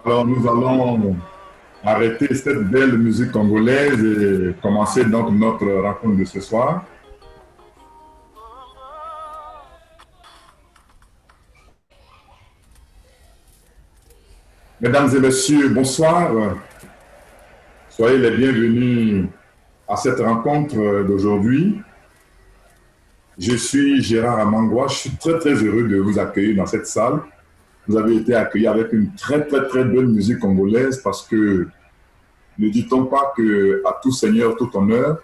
Alors nous allons arrêter cette belle musique congolaise et commencer donc notre rencontre de ce soir. Mesdames et messieurs, bonsoir. Soyez les bienvenus à cette rencontre d'aujourd'hui. Je suis Gérard Amangwa. Je suis très heureux de vous accueillir dans cette salle. Vous avez été accueillis avec une très belle musique congolaise parce que ne dit-on pas que à tout seigneur, tout honneur,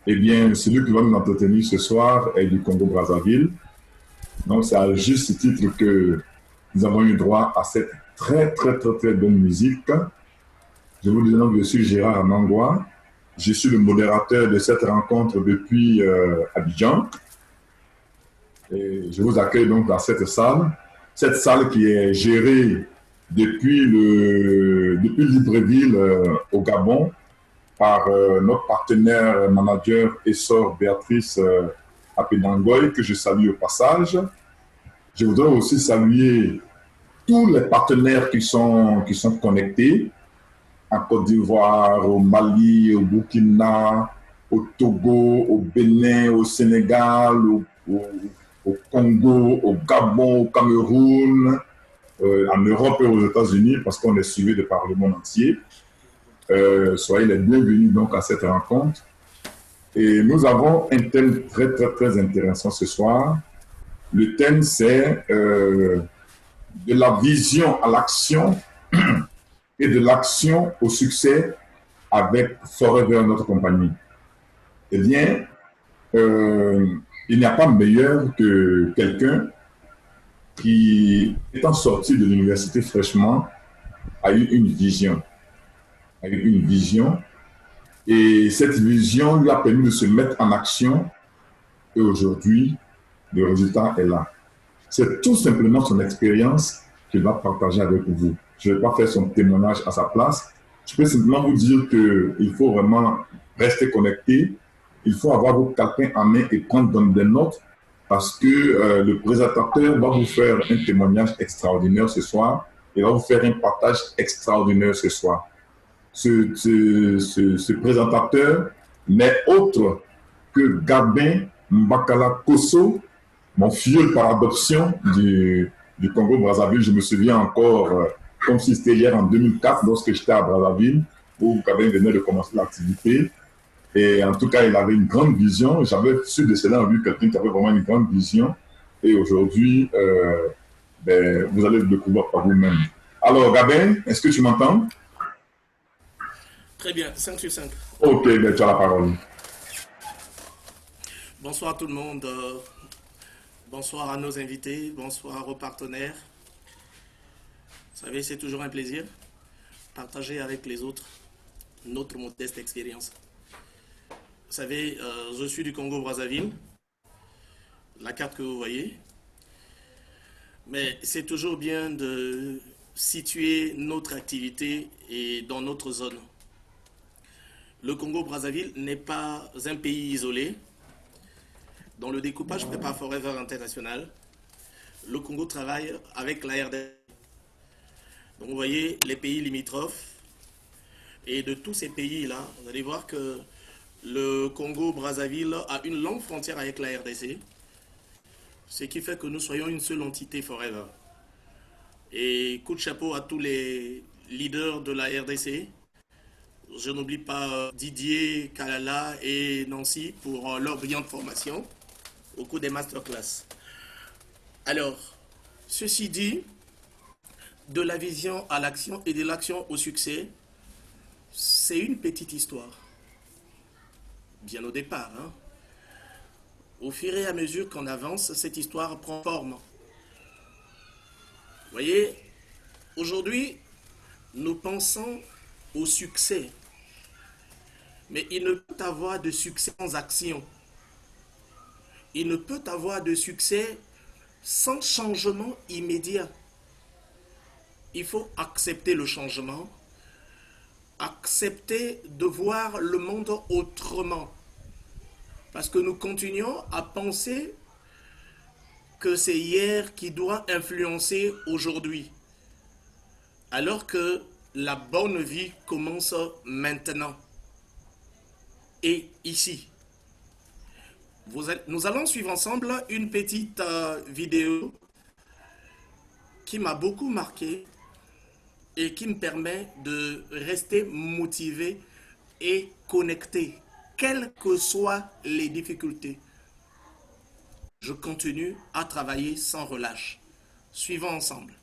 eh bien, celui qui va nous entretenir ce soir est du Congo-Brazzaville. Donc, c'est à juste titre que nous avons eu droit à cette très bonne musique. Je vous dis donc, je suis Gérard Amangwa. Je suis le modérateur de cette rencontre depuis Abidjan. Et je vous accueille donc dans cette salle qui est gérée depuis Libreville au Gabon par notre partenaire manager Essor Béatrice Apedangoy, que je salue au passage. Je voudrais aussi saluer tous les partenaires qui sont connectés en Côte d'Ivoire, au Mali, au Burkina, au Togo, au Bénin, au Sénégal, au Congo, au Gabon, au Cameroun, en Europe et aux États-Unis, parce qu'on est suivi de par le monde entier. Soyez les bienvenus donc à cette rencontre. Et nous avons un thème très intéressant ce soir. Le thème, c'est de la vision à l'action et de l'action au succès avec Forever, notre compagnie. Eh bien, il n'y a pas meilleur que quelqu'un qui, étant sorti de l'université fraîchement, a eu une vision. Et cette vision lui a permis de se mettre en action. Et aujourd'hui, le résultat est là. C'est tout simplement son expérience qu'il va partager avec vous. Je ne vais pas faire son témoignage à sa place. Je peux simplement vous dire qu'il faut vraiment rester connecté. Il faut avoir vos calepins en main et prendre des notes parce que le présentateur va vous faire un témoignage extraordinaire ce soir. Il va vous faire un partage extraordinaire ce soir. Ce présentateur n'est autre que Gabin Mbakala Kosso, mon filleul par adoption du Congo-Brazzaville. Je me souviens encore, comme si c'était hier en 2004, lorsque j'étais à Brazzaville, où Gabin venait de commencer l'activité. Et en tout cas, il avait une grande vision. J'avais su de cela en lui quelqu'un qui avait vraiment une grande vision. Et aujourd'hui, vous allez le découvrir par vous-même. Alors, Gabin, est-ce que tu m'entends? Très bien, 5 sur 5. Ok, ben, tu as la parole. Bonsoir tout le monde. Bonsoir à nos invités. Bonsoir aux partenaires. Vous savez, c'est toujours un plaisir de partager avec les autres notre modeste expérience. Vous savez, je suis du Congo-Brazzaville, la carte que vous voyez. Mais c'est toujours bien de situer notre activité et dans notre zone. Le Congo-Brazzaville n'est pas un pays isolé. Dans le découpage Prépare Forever International, le Congo travaille avec la RDC. Donc vous voyez les pays limitrophes. Et de tous ces pays-là, vous allez voir que Le Congo-Brazzaville a une longue frontière avec la RDC, ce qui fait que nous soyons une seule entité forever. Et coup de chapeau à tous les leaders de la RDC. Je n'oublie pas Didier, Kalala et Nancy pour leur brillante formation au cours des masterclass. Alors, ceci dit, de la vision à l'action et de l'action au succès, c'est une petite histoire. Bien au départ, hein. Au fur et à mesure qu'on avance, cette histoire prend forme. Vous voyez, aujourd'hui, nous pensons au succès. Mais il ne peut avoir de succès sans action. Il ne peut avoir de succès sans changement immédiat. Il faut accepter le changement, accepter de voir le monde autrement. Parce que nous continuons à penser que c'est hier qui doit influencer aujourd'hui. Alors que la bonne vie commence maintenant. Et ici. Nous allons suivre ensemble une petite vidéo qui m'a beaucoup marqué et qui me permet de rester motivé et connecté, quelles que soient les difficultés. Je continue à travailler sans relâche. Suivons ensemble.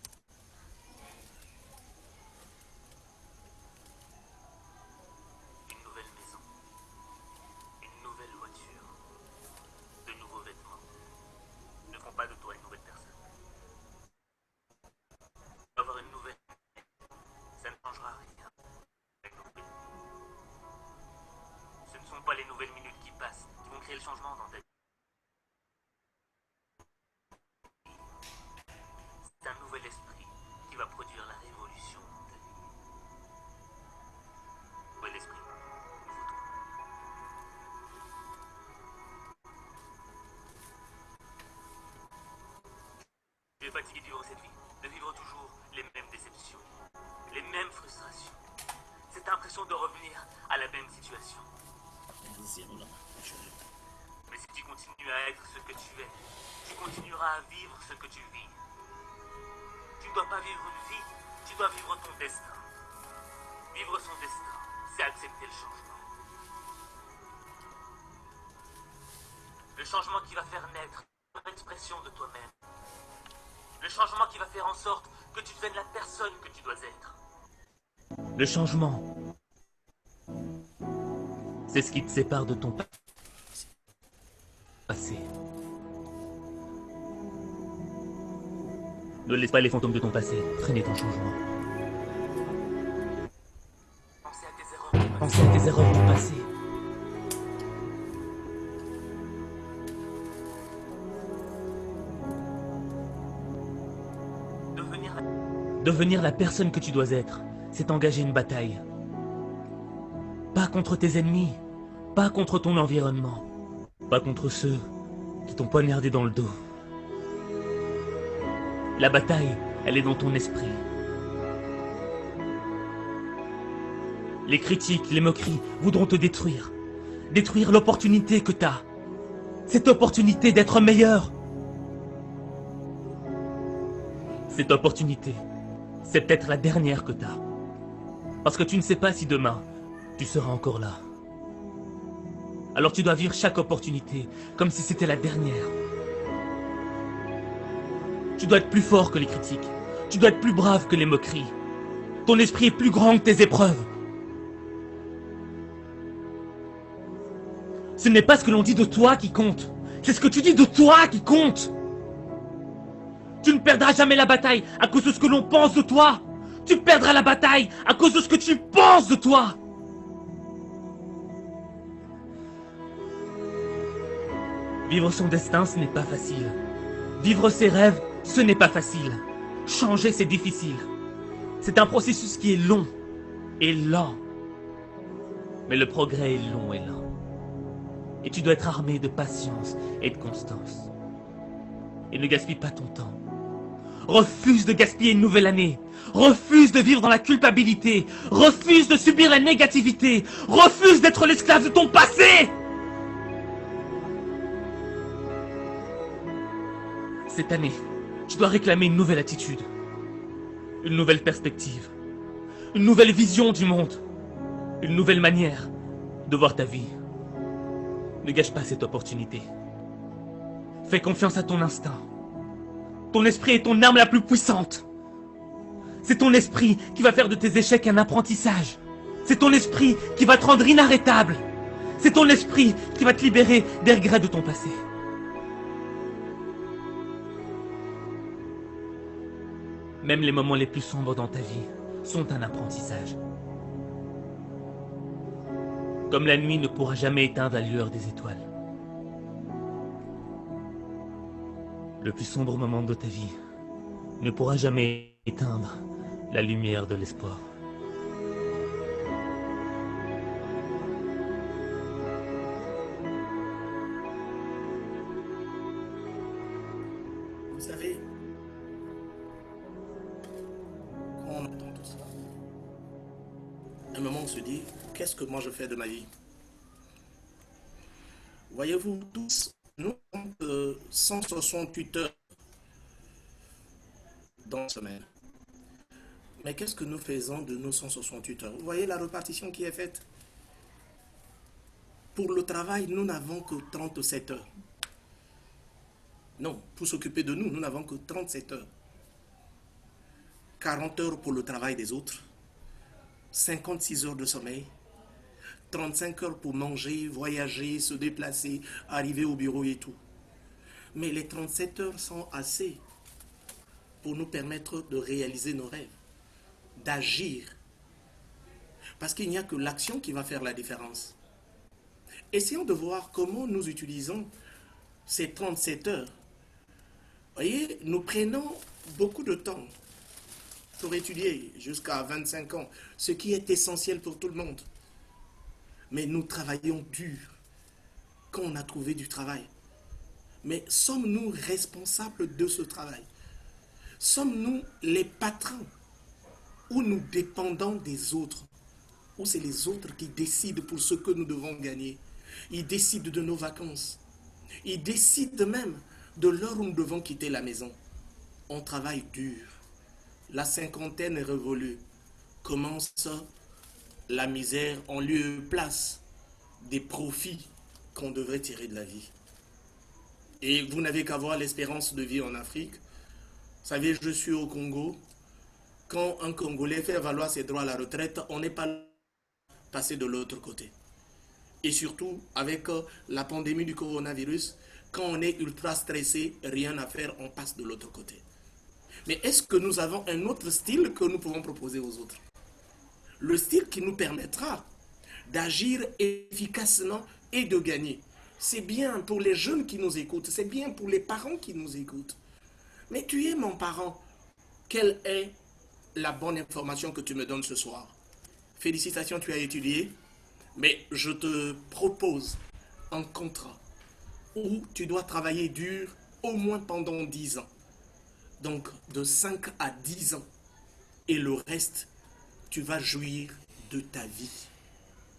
Une nouvelle maison, une nouvelle voiture, de nouveaux vêtements ne font pas de toi une nouvelle personne. Avoir une nouvelle, ça ne changera rien. Ce ne sont pas les nouvelles minutes qui passent qui vont créer le changement dans ta vie. C'est un nouvel esprit qui va produire la révolution dans ta vie. Nouvel esprit, nouveau toi. Tu es fatigué de vivre cette vie, de vivre toujours les mêmes déceptions, les mêmes frustrations. Cette impression de revenir à la même situation. Mais si tu continues à être ce que tu es, tu continueras à vivre ce que tu vis. Tu ne dois pas vivre une vie, tu dois vivre ton destin. Vivre son destin, c'est accepter le changement. Le changement qui va faire naître l'expression de toi-même. Le changement qui va faire en sorte que tu deviennes la personne que tu dois être. Le changement, c'est ce qui te sépare de ton passé. Ne laisse pas les fantômes de ton passé freiner ton changement. Pensez à tes erreurs du passé. Devenir la personne que tu dois être, c'est engager une bataille. Pas contre tes ennemis, pas contre ton environnement, pas contre ceux qui t'ont poignardé dans le dos. La bataille, elle est dans ton esprit. Les critiques, les moqueries voudront te détruire. Détruire l'opportunité que t'as. Cette opportunité d'être meilleur. Cette opportunité, c'est peut-être la dernière que t'as. Parce que tu ne sais pas si demain, tu seras encore là. Alors tu dois vivre chaque opportunité comme si c'était la dernière. Tu dois être plus fort que les critiques. Tu dois être plus brave que les moqueries. Ton esprit est plus grand que tes épreuves. Ce n'est pas ce que l'on dit de toi qui compte. C'est ce que tu dis de toi qui compte. Tu ne perdras jamais la bataille à cause de ce que l'on pense de toi. Tu perdras la bataille à cause de ce que tu penses de toi. Vivre son destin, ce n'est pas facile. Vivre ses rêves, ce n'est pas facile. Changer, c'est difficile. C'est un processus qui est long et lent. Mais le progrès est long et lent. Et tu dois être armé de patience et de constance. Et ne gaspille pas ton temps. refuse de gaspiller une nouvelle année, refuse de vivre dans la culpabilité, refuse de subir la négativité, refuse d'être l'esclave de ton passé. Cette année, tu dois réclamer une nouvelle attitude, une nouvelle perspective, une nouvelle vision du monde, une nouvelle manière de voir ta vie. Ne gâche pas cette opportunité. Fais confiance à ton instinct. Ton esprit est ton arme la plus puissante. C'est ton esprit qui va faire de tes échecs un apprentissage. C'est ton esprit qui va te rendre inarrêtable. C'est ton esprit qui va te libérer des regrets de ton passé. Même les moments les plus sombres dans ta vie sont un apprentissage. Comme la nuit ne pourra jamais éteindre la lueur des étoiles. Le plus sombre moment de ta vie ne pourra jamais éteindre la lumière de l'espoir. Vous savez, quand on entend tout ça, à un moment on se dit, qu'est-ce que moi je fais de ma vie? Voyez-vous tous, nous avons 168 heures dans la semaine. Mais qu'est-ce que nous faisons de nos 168 heures? Vous voyez la répartition qui est faite? Pour le travail, nous n'avons que 37 heures. Non, pour s'occuper de nous, nous n'avons que 37 heures. 40 heures pour le travail des autres, 56 heures de sommeil, 35 heures pour manger, voyager, se déplacer, arriver au bureau et tout. Mais les 37 heures sont assez pour nous permettre de réaliser nos rêves, d'agir. Parce qu'il n'y a que l'action qui va faire la différence. Essayons de voir comment nous utilisons ces 37 heures. Vous voyez, nous prenons beaucoup de temps pour étudier jusqu'à 25 ans, ce qui est essentiel pour tout le monde. Mais nous travaillons dur quand on a trouvé du travail. Mais sommes-nous responsables de ce travail? Sommes-nous les patrons ou nous dépendons des autres? Ou c'est les autres qui décident pour ce que nous devons gagner? Ils décident de nos vacances. Ils décident même de l'heure où nous devons quitter la maison. On travaille dur. La cinquantaine est révolue. Commence la misère en lieu et place des profits qu'on devrait tirer de la vie. Et vous n'avez qu'à voir l'espérance de vie en Afrique. Vous savez, je suis au Congo. Quand un Congolais fait valoir ses droits à la retraite, on n'est pas passé de l'autre côté. Et surtout, avec la pandémie du coronavirus, quand on est ultra stressé, rien à faire, on passe de l'autre côté. Mais est-ce que nous avons un autre style que nous pouvons proposer aux autres? Le style qui nous permettra d'agir efficacement et de gagner. C'est bien pour les jeunes qui nous écoutent, c'est bien pour les parents qui nous écoutent. Mais tu es mon parent. Quelle est la bonne information que tu me donnes ce soir? Félicitations, tu as étudié, mais je te propose un contrat où tu dois travailler dur au moins pendant 10 ans. Donc de 5 à 10 ans. Et le reste, tu vas jouir de ta vie.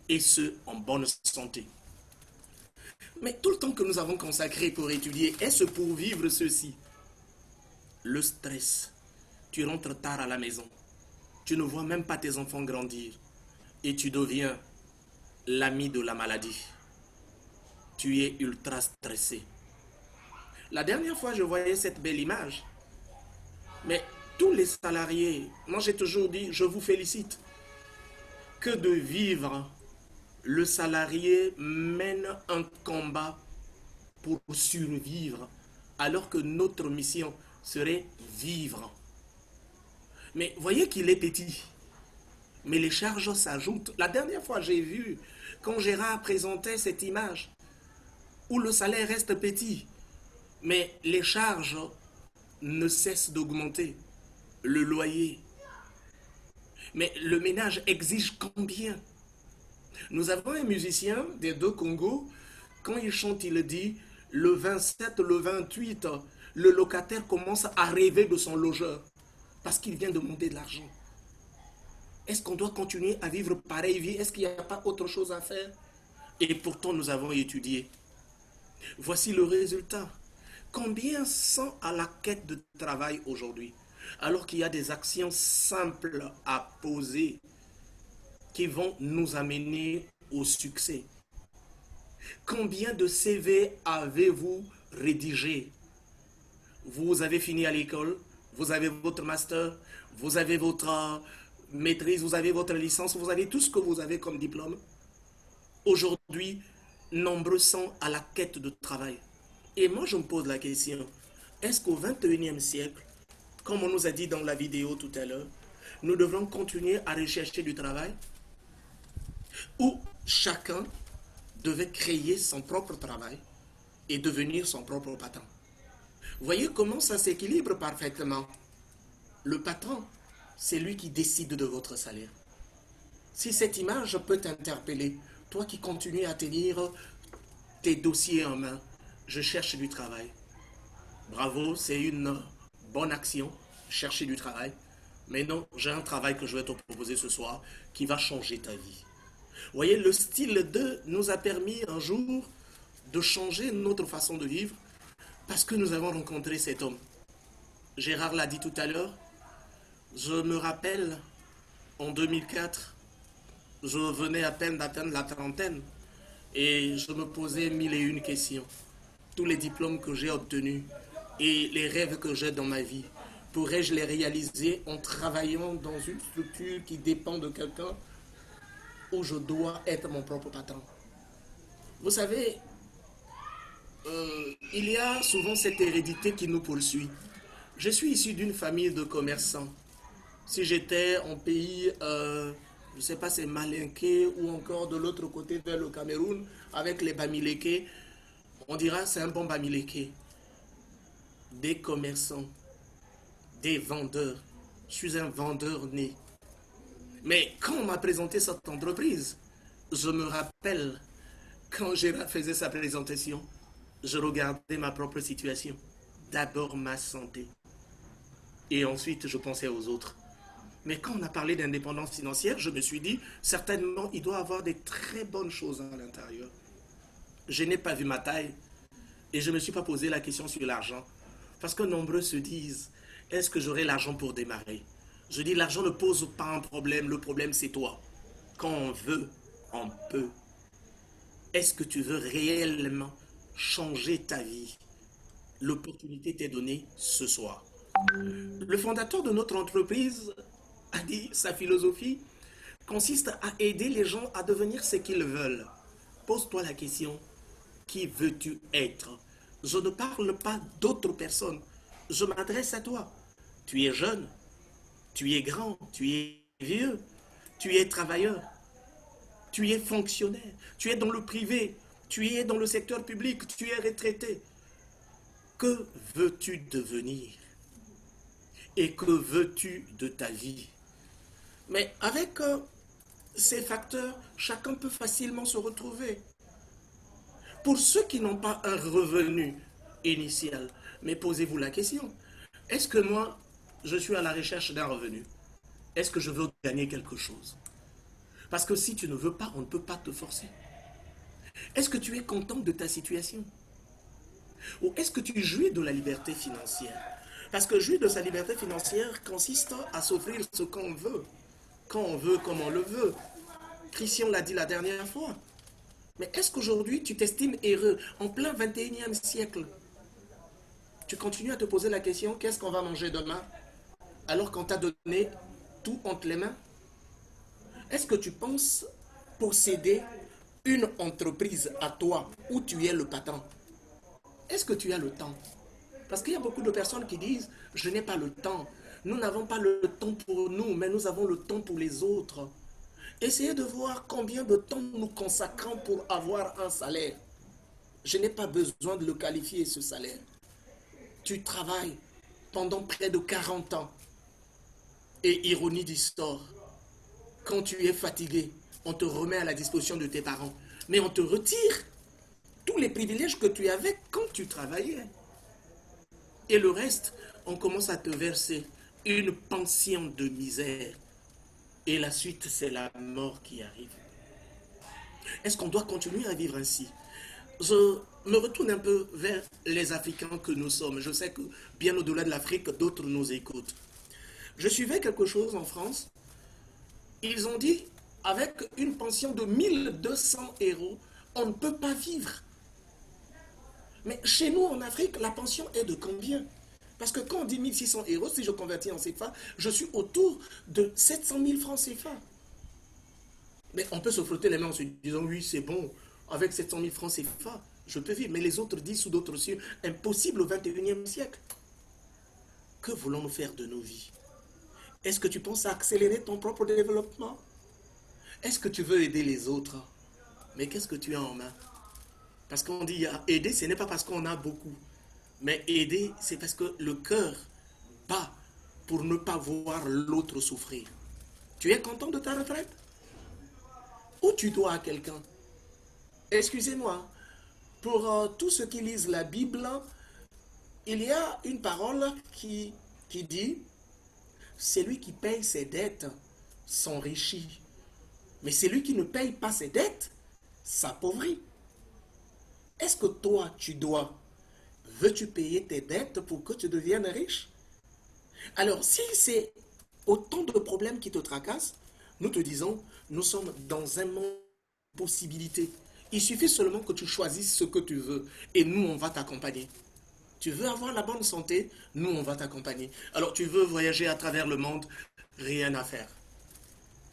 Et ce, en bonne santé. Mais tout le temps que nous avons consacré pour étudier, est-ce pour vivre ceci? Le stress. Tu rentres tard à la maison. Tu ne vois même pas tes enfants grandir. Et tu deviens l'ami de la maladie. Tu es ultra stressé. La dernière fois, je voyais cette belle image. Mais tous les salariés, moi j'ai toujours dit, je vous félicite. Que de vivre, le salarié mène un combat pour survivre, alors que notre mission serait vivre. Mais voyez qu'il est petit. Mais les charges s'ajoutent. La dernière fois, j'ai vu, quand Gérard présentait cette image, où le salaire reste petit, mais les charges ne cessent d'augmenter. Le loyer. Mais le ménage exige combien? Nous avons un musicien des deux Congos, quand il chante, il dit, le 27, le 28, le locataire commence à rêver de son logeur parce qu'il vient demander de l'argent. Est-ce qu'on doit continuer à vivre pareille vie? Est-ce qu'il n'y a pas autre chose à faire? Et pourtant, nous avons étudié. Voici le résultat. Combien sont à la quête de travail aujourd'hui, alors qu'il y a des actions simples à poser qui vont nous amener au succès? Combien de CV avez-vous rédigé? Vous avez fini à l'école, vous avez votre master, vous avez votre maîtrise, vous avez votre licence, vous avez tout ce que vous avez comme diplôme. Aujourd'hui, nombreux sont à la quête de travail. Et moi, je me pose la question, est-ce qu'au XXIe siècle, comme on nous a dit dans la vidéo tout à l'heure, nous devrons continuer à rechercher du travail? Ou chacun devait créer son propre travail et devenir son propre patron? Voyez comment ça s'équilibre parfaitement. Le patron, c'est lui qui décide de votre salaire. Si cette image peut t'interpeller, toi qui continues à tenir tes dossiers en main, je cherche du travail. Bravo, c'est une bonne action, chercher du travail. Mais non, j'ai un travail que je vais te proposer ce soir qui va changer ta vie. Voyez, le style 2 nous a permis un jour de changer notre façon de vivre parce que nous avons rencontré cet homme. Gérard l'a dit tout à l'heure, je me rappelle, en 2004, je venais à peine d'atteindre la trentaine et je me posais 1001 questions. Tous les diplômes que j'ai obtenus et les rêves que j'ai dans ma vie, pourrais-je les réaliser en travaillant dans une structure qui dépend de quelqu'un où je dois être mon propre patron? Vous savez, il y a souvent cette hérédité qui nous poursuit. Je suis issu d'une famille de commerçants. Si j'étais en pays, je ne sais pas, c'est Malinké ou encore de l'autre côté vers le Cameroun, avec les Bamilékés, on dira c'est un bon Bamiléké. Des commerçants, des vendeurs. Je suis un vendeur né. Mais quand on m'a présenté cette entreprise, je me rappelle, quand Gérard faisait sa présentation, je regardais ma propre situation. D'abord ma santé. Et ensuite, je pensais aux autres. Mais quand on a parlé d'indépendance financière, je me suis dit, certainement, il doit y avoir des très bonnes choses à l'intérieur. Je n'ai pas vu ma taille et je ne me suis pas posé la question sur l'argent. Parce que nombreux se disent, est-ce que j'aurai l'argent pour démarrer? Je dis, l'argent ne pose pas un problème, le problème c'est toi. Quand on veut, on peut. Est-ce que tu veux réellement changer ta vie? L'opportunité t'est donnée ce soir. Le fondateur de notre entreprise a dit, sa philosophie consiste à aider les gens à devenir ce qu'ils veulent. Pose-toi la question, qui veux-tu être? Je ne parle pas d'autres personnes, je m'adresse à toi. Tu es jeune, tu es grand, tu es vieux, tu es travailleur, tu es fonctionnaire, tu es dans le privé, tu es dans le secteur public, tu es retraité. Que veux-tu devenir? Et que veux-tu de ta vie? Mais avec ces facteurs, chacun peut facilement se retrouver. Pour ceux qui n'ont pas un revenu initial, mais posez-vous la question, est-ce que moi, je suis à la recherche d'un revenu? Est-ce que je veux gagner quelque chose? Parce que si tu ne veux pas, on ne peut pas te forcer. Est-ce que tu es content de ta situation? Ou est-ce que tu jouis de la liberté financière? Parce que jouir de sa liberté financière consiste à s'offrir ce qu'on veut, quand on veut, comme on le veut. Christian l'a dit la dernière fois. Mais est-ce qu'aujourd'hui, tu t'estimes heureux en plein 21e siècle? Tu continues à te poser la question, qu'est-ce qu'on va manger demain? Alors qu'on t'a donné tout entre les mains? Est-ce que tu penses posséder une entreprise à toi où tu es le patron? Est-ce que tu as le temps? Parce qu'il y a beaucoup de personnes qui disent, je n'ai pas le temps. Nous n'avons pas le temps pour nous, mais nous avons le temps pour les autres. Essayez de voir combien de temps nous consacrons pour avoir un salaire. Je n'ai pas besoin de le qualifier, ce salaire. Tu travailles pendant près de 40 ans. Et ironie du sort, quand tu es fatigué, on te remet à la disposition de tes parents. Mais on te retire tous les privilèges que tu avais quand tu travaillais. Et le reste, on commence à te verser une pension de misère. Et la suite, c'est la mort qui arrive. Est-ce qu'on doit continuer à vivre ainsi? Je me retourne un peu vers les Africains que nous sommes. Je sais que bien au-delà de l'Afrique, d'autres nous écoutent. Je suivais quelque chose en France. Ils ont dit, avec une pension de 1200 euros, on ne peut pas vivre. Mais chez nous, en Afrique, la pension est de combien? Parce que quand on dit 1600 euros, si je convertis en CFA, je suis autour de 700 000 francs CFA. Mais on peut se frotter les mains en se disant, oui, c'est bon, avec 700 000 francs CFA, je peux vivre. Mais les autres disent sous d'autres cieux, impossible au 21e siècle. Que voulons-nous faire de nos vies? Est-ce que tu penses à accélérer ton propre développement? Est-ce que tu veux aider les autres? Mais qu'est-ce que tu as en main? Parce qu'on dit aider, ce n'est pas parce qu'on a beaucoup. Mais aider, c'est parce que le cœur bat pour ne pas voir l'autre souffrir. Tu es content de ta retraite? Ou tu dois à quelqu'un? Excusez-moi, pour tous ceux qui lisent la Bible, il y a une parole qui dit, celui qui paye ses dettes s'enrichit. Mais celui qui ne paye pas ses dettes s'appauvrit. Est-ce que toi, tu dois? Veux-tu payer tes dettes pour que tu deviennes riche? Alors, si c'est autant de problèmes qui te tracassent, nous te disons, nous sommes dans un monde de possibilités. Il suffit seulement que tu choisisses ce que tu veux et nous, on va t'accompagner. Tu veux avoir la bonne santé, nous, on va t'accompagner. Alors, tu veux voyager à travers le monde, rien à faire.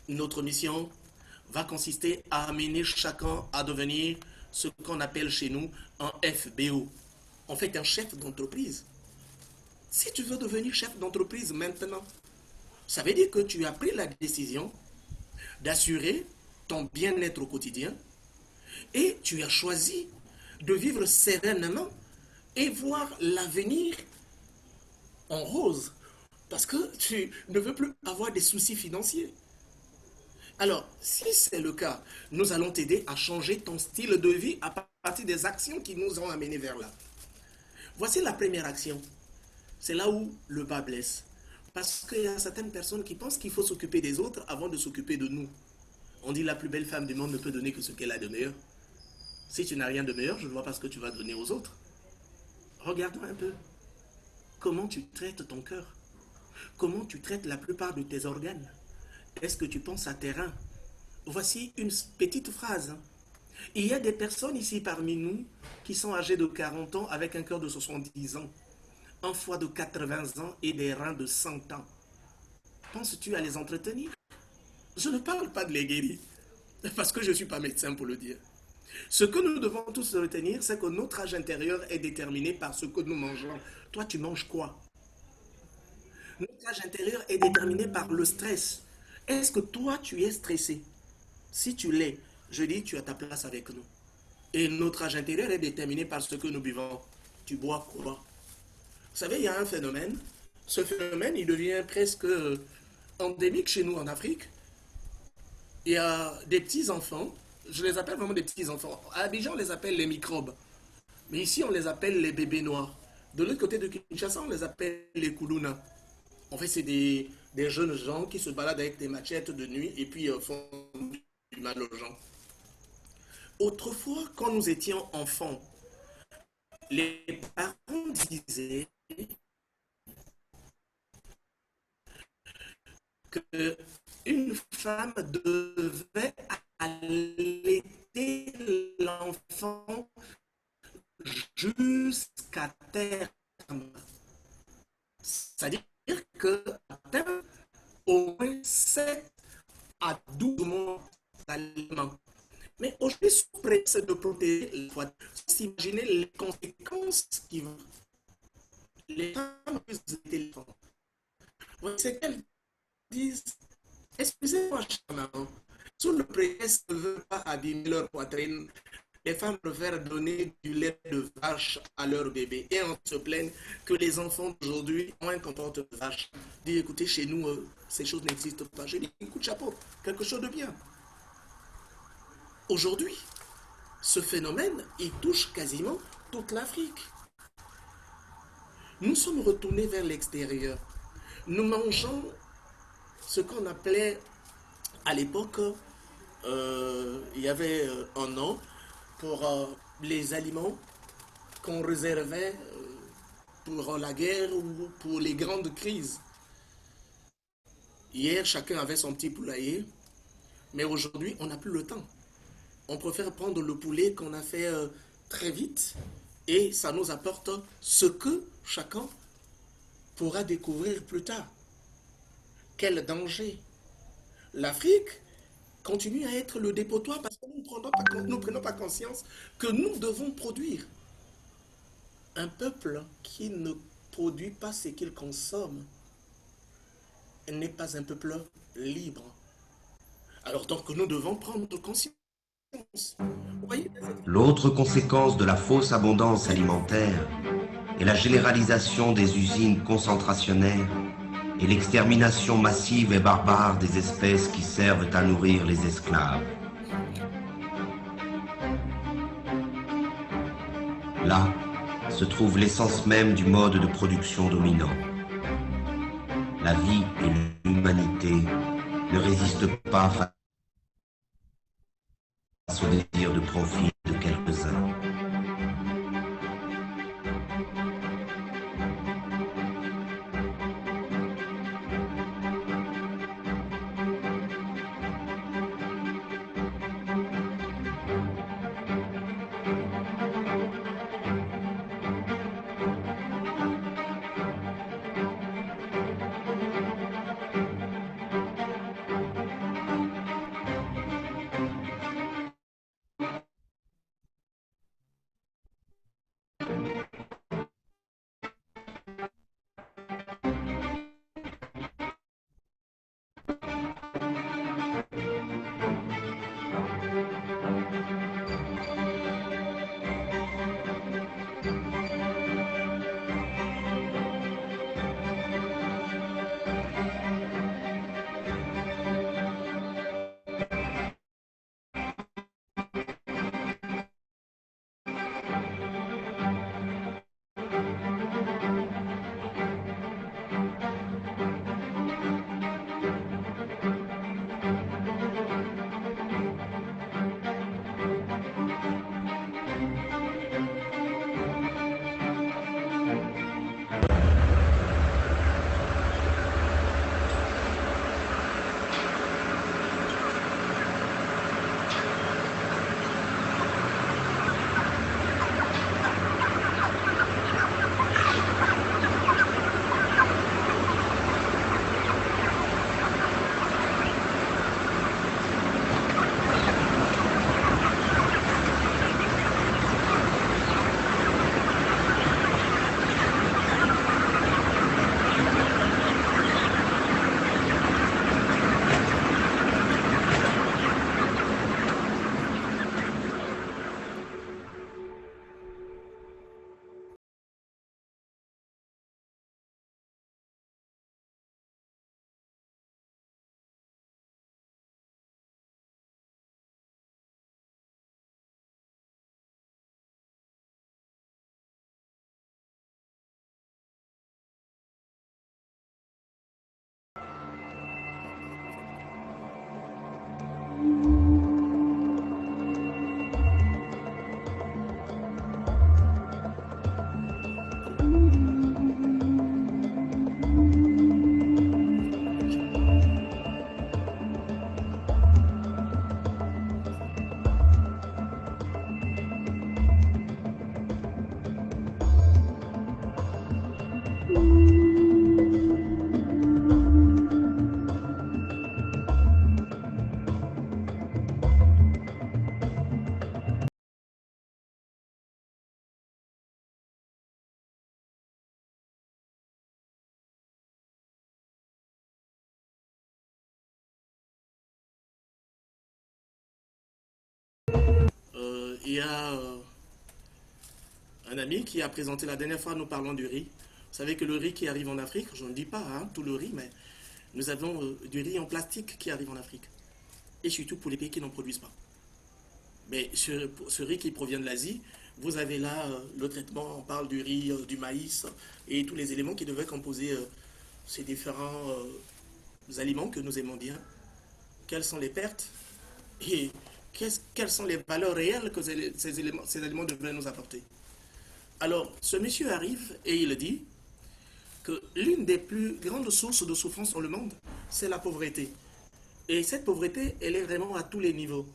Notre mission va consister à amener chacun à devenir ce qu'on appelle chez nous un FBO. En fait, un chef d'entreprise. Si tu veux devenir chef d'entreprise maintenant, ça veut dire que tu as pris la décision d'assurer ton bien-être au quotidien et tu as choisi de vivre sereinement et voir l'avenir en rose parce que tu ne veux plus avoir des soucis financiers. Alors, si c'est le cas, nous allons t'aider à changer ton style de vie à partir des actions qui nous ont amenés vers là. Voici la première action. C'est là où le bas blesse. Parce qu'il y a certaines personnes qui pensent qu'il faut s'occuper des autres avant de s'occuper de nous. On dit la plus belle femme du monde ne peut donner que ce qu'elle a de meilleur. Si tu n'as rien de meilleur, je ne vois pas ce que tu vas donner aux autres. Regarde-toi un peu. Comment tu traites ton cœur? Comment tu traites la plupart de tes organes? Est-ce que tu penses à tes reins? Voici une petite phrase. Il y a des personnes ici parmi nous qui sont âgées de 40 ans avec un cœur de 70 ans, un foie de 80 ans et des reins de 100 ans. Penses-tu à les entretenir? Je ne parle pas de les guérir, parce que je ne suis pas médecin pour le dire. Ce que nous devons tous retenir, c'est que notre âge intérieur est déterminé par ce que nous mangeons. Toi, tu manges quoi? Notre âge intérieur est déterminé par le stress. Est-ce que toi, tu es stressé? Si tu l'es, je dis, tu as ta place avec nous. Et notre âge intérieur est déterminé par ce que nous buvons. Tu bois quoi? Vous savez, il y a un phénomène. Ce phénomène, il devient presque endémique chez nous en Afrique. Il y a des petits-enfants, je les appelle vraiment des petits-enfants. À Abidjan, on les appelle les microbes. Mais ici, on les appelle les bébés noirs. De l'autre côté de Kinshasa, on les appelle les koulouna. En fait, c'est des jeunes gens qui se baladent avec des machettes de nuit et puis font du mal aux gens. Autrefois, quand nous étions enfants, les parents disaient qu'une femme devait allaiter l'enfant jusqu'à terme. C'est-à-dire qu'atteint au moins 7 à 12 mois d'allaitement. Mais aujourd'hui, sous prétexte de protéger la foi, s'imaginer les conséquences qui vont. Les femmes téléphone. C'est qu'elles disent, excusez-moi, maman, sous le prétexte ne veulent pas abîmer leur poitrine, les femmes préfèrent donner du lait de vache à leur bébé. Et on se plaigne que les enfants d'aujourd'hui ont un comportement de vache. Dis, écoutez, chez nous, ces choses n'existent pas. Je dis, coup de chapeau, quelque chose de bien. Aujourd'hui, ce phénomène, il touche quasiment toute l'Afrique. nous sommes retournés vers l'extérieur. Nous mangeons ce qu'on appelait à l'époque, il y avait un nom pour les aliments qu'on réservait pour la guerre ou pour les grandes crises. Hier, chacun avait son petit poulailler, mais aujourd'hui, on n'a plus le temps. On préfère prendre le poulet qu'on a fait très vite et ça nous apporte ce que chacun pourra découvrir plus tard. Quel danger! L'Afrique continue à être le dépotoir parce que nous ne prenons pas conscience que nous devons produire. Un peuple qui ne produit pas ce qu'il consomme n'est pas un peuple libre. Alors donc nous devons prendre conscience. L'autre conséquence de la fausse abondance alimentaire est la généralisation des usines concentrationnaires et l'extermination massive et barbare des espèces qui servent à nourrir les esclaves. Là se trouve l'essence même du mode de production dominant. La vie et l'humanité ne résistent pas face au désir de profit de quelques-uns. Il y a un ami qui a présenté la dernière fois, nous parlons du riz. Vous savez que le riz qui arrive en Afrique, je ne dis pas tout le riz, mais nous avons du riz en plastique qui arrive en Afrique. Et surtout pour les pays qui n'en produisent pas. Mais ce riz qui provient de l'Asie, Vous avez là le traitement, on parle du riz, du maïs et tous les éléments qui devaient composer ces différents aliments que nous aimons bien. Quelles sont les pertes et quelles sont les valeurs réelles que ces aliments devraient nous apporter. Alors, ce monsieur arrive et il dit que l'une des plus grandes sources de souffrance dans le monde, c'est la pauvreté. Et cette pauvreté, elle est vraiment à tous les niveaux.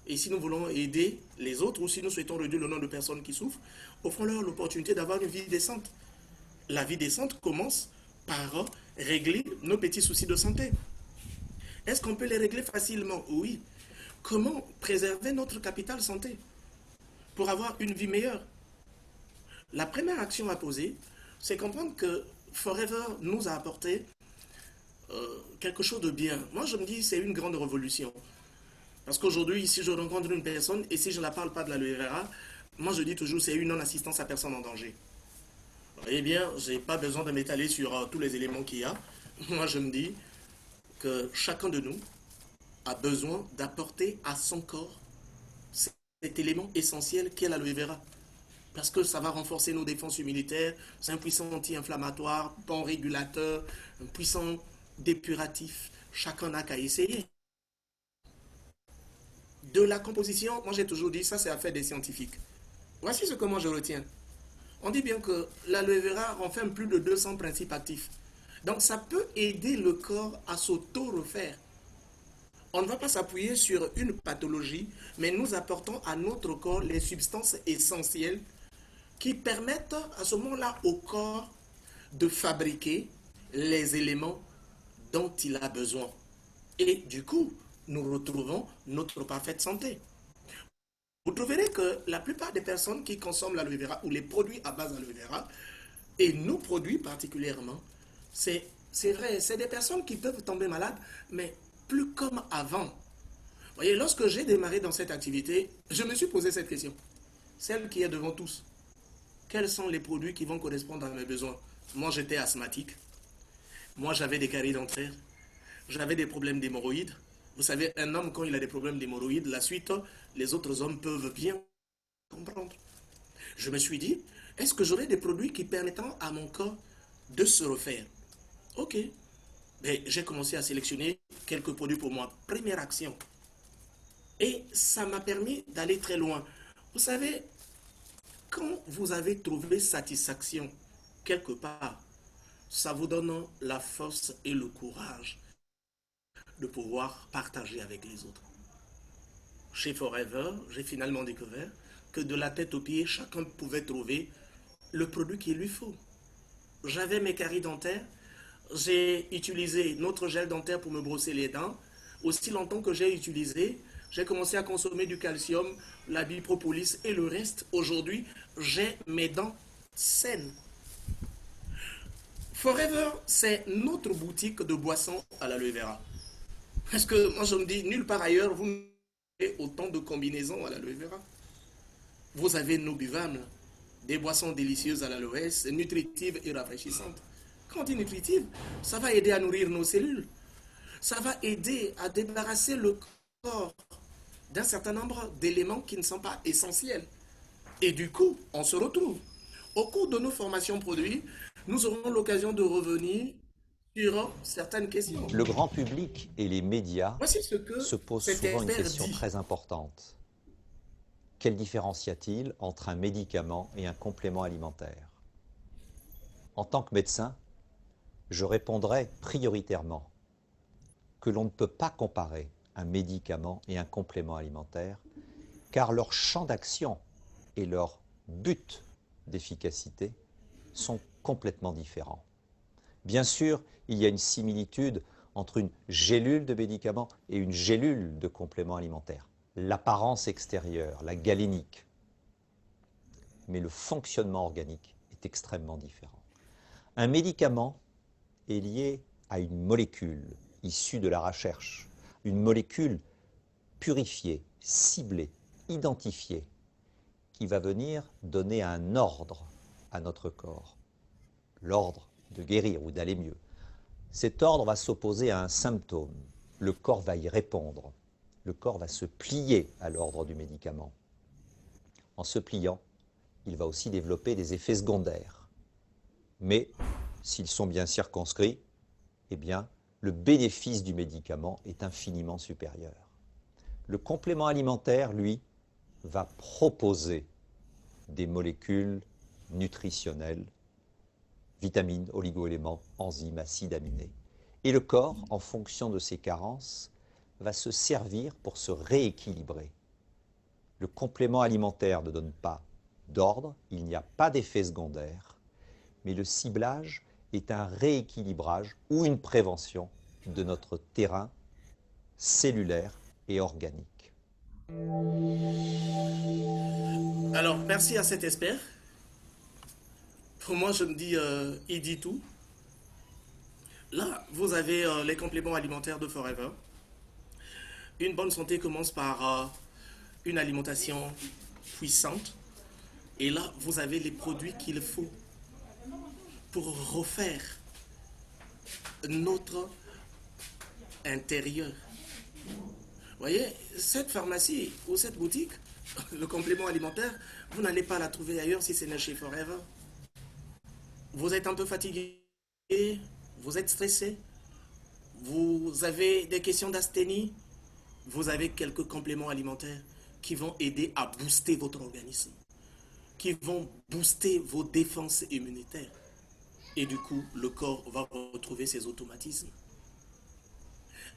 Et si nous voulons aider les autres ou si nous souhaitons réduire le nombre de personnes qui souffrent, offrons-leur l'opportunité d'avoir une vie décente. La vie décente commence par régler nos petits soucis de santé. Est-ce qu'on peut les régler facilement? Oui. Comment préserver notre capital santé pour avoir une vie meilleure? La première action à poser, c'est comprendre que Forever nous a apporté quelque chose de bien. Moi, je me dis c'est une grande révolution. Parce qu'aujourd'hui, si je rencontre une personne et si je ne la parle pas de l'aloe vera, moi je dis toujours c'est une non-assistance à personne en danger. Eh bien, je n'ai pas besoin de m'étaler sur tous les éléments qu'il y a. Moi, je me dis que chacun de nous a besoin d'apporter à son corps cet élément essentiel qu'est l'aloe vera. Parce que ça va renforcer nos défenses immunitaires, c'est un puissant anti-inflammatoire, bon régulateur, un puissant dépuratif. Chacun n'a qu'à essayer. De la composition, moi j'ai toujours dit, ça c'est affaire des scientifiques. Voici ce que moi je retiens. On dit bien que l'aloe vera renferme plus de 200 principes actifs. Donc ça peut aider le corps à s'auto-refaire. On ne va pas s'appuyer sur une pathologie, mais nous apportons à notre corps les substances essentielles qui permettent à ce moment-là au corps de fabriquer les éléments dont il a besoin. Et du coup, nous retrouvons notre parfaite santé. Vous trouverez que la plupart des personnes qui consomment l'aloe vera ou les produits à base d'aloe vera, et nos produits particulièrement, c'est vrai, c'est des personnes qui peuvent tomber malades, mais plus comme avant. Vous voyez, lorsque j'ai démarré dans cette activité, je me suis posé cette question. Celle qui est devant tous. Quels sont les produits qui vont correspondre à mes besoins? Moi, j'étais asthmatique. Moi, j'avais des caries dentaires. J'avais des problèmes d'hémorroïdes. Vous savez, un homme, quand il a des problèmes d'hémorroïdes, la suite, les autres hommes peuvent bien comprendre. Je me suis dit, est-ce que j'aurai des produits qui permettront à mon corps de se refaire? Ok. Mais j'ai commencé à sélectionner quelques produits pour moi. Première action. Et ça m'a permis d'aller très loin. Vous savez, quand vous avez trouvé satisfaction quelque part, ça vous donne la force et le courage de pouvoir partager avec les autres. Chez Forever, j'ai finalement découvert que de la tête aux pieds, chacun pouvait trouver le produit qu'il lui faut. J'avais mes caries dentaires, j'ai utilisé notre gel dentaire pour me brosser les dents. Aussi longtemps que j'ai utilisé, j'ai commencé à consommer du calcium, la bipropolis et le reste. Aujourd'hui, j'ai mes dents saines. Forever, c'est notre boutique de boissons à l'aloe vera. Parce que moi je me dis, nulle part ailleurs, vous n'avez autant de combinaisons à l'aloe vera. Vous avez nos buvables, des boissons délicieuses à l'aloès, nutritives et rafraîchissantes. Quand on dit nutritive, ça va aider à nourrir nos cellules. Ça va aider à débarrasser le corps d'un certain nombre d'éléments qui ne sont pas essentiels. Et du coup, on se retrouve. Au cours de nos formations produits, nous aurons l'occasion de revenir sur certaines questions. Le grand public et les médias Voici ce que se posent cet souvent une expert question dit. très importante. Quelle différence y a-t-il entre un médicament et un complément alimentaire? En tant que médecin, je répondrai prioritairement que l'on ne peut pas comparer un médicament et un complément alimentaire, car leur champ d'action et leur but d'efficacité sont complètement différents. Bien sûr, il y a une similitude entre une gélule de médicament et une gélule de complément alimentaire. L'apparence extérieure, la galénique, mais le fonctionnement organique est extrêmement différent. Un médicament est lié à une molécule issue de la recherche, une molécule purifiée, ciblée, identifiée, qui va venir donner un ordre à notre corps, l'ordre de guérir ou d'aller mieux. Cet ordre va s'opposer à un symptôme, le corps va y répondre, le corps va se plier à l'ordre du médicament. En se pliant, il va aussi développer des effets secondaires. Mais s'ils sont bien circonscrits, eh bien, le bénéfice du médicament est infiniment supérieur. Le complément alimentaire, lui, va proposer des molécules nutritionnelles, vitamines, oligoéléments, enzymes, acides aminés. Et le corps, en fonction de ses carences, va se servir pour se rééquilibrer. Le complément alimentaire ne donne pas d'ordre, il n'y a pas d'effet secondaire, mais le ciblage est un rééquilibrage ou une prévention de notre terrain cellulaire et organique. Alors, merci à cet expert. Pour moi, je me dis, il dit tout. Là, vous avez les compléments alimentaires de Forever. Une bonne santé commence par une alimentation puissante. Et là, vous avez les produits qu'il faut pour refaire notre intérieur. Vous voyez, cette pharmacie ou cette boutique, le complément alimentaire, vous n'allez pas la trouver ailleurs si ce n'est chez Forever. Vous êtes un peu fatigué, vous êtes stressé, vous avez des questions d'asthénie, vous avez quelques compléments alimentaires qui vont aider à booster votre organisme, qui vont booster vos défenses immunitaires. Et du coup, le corps va retrouver ses automatismes.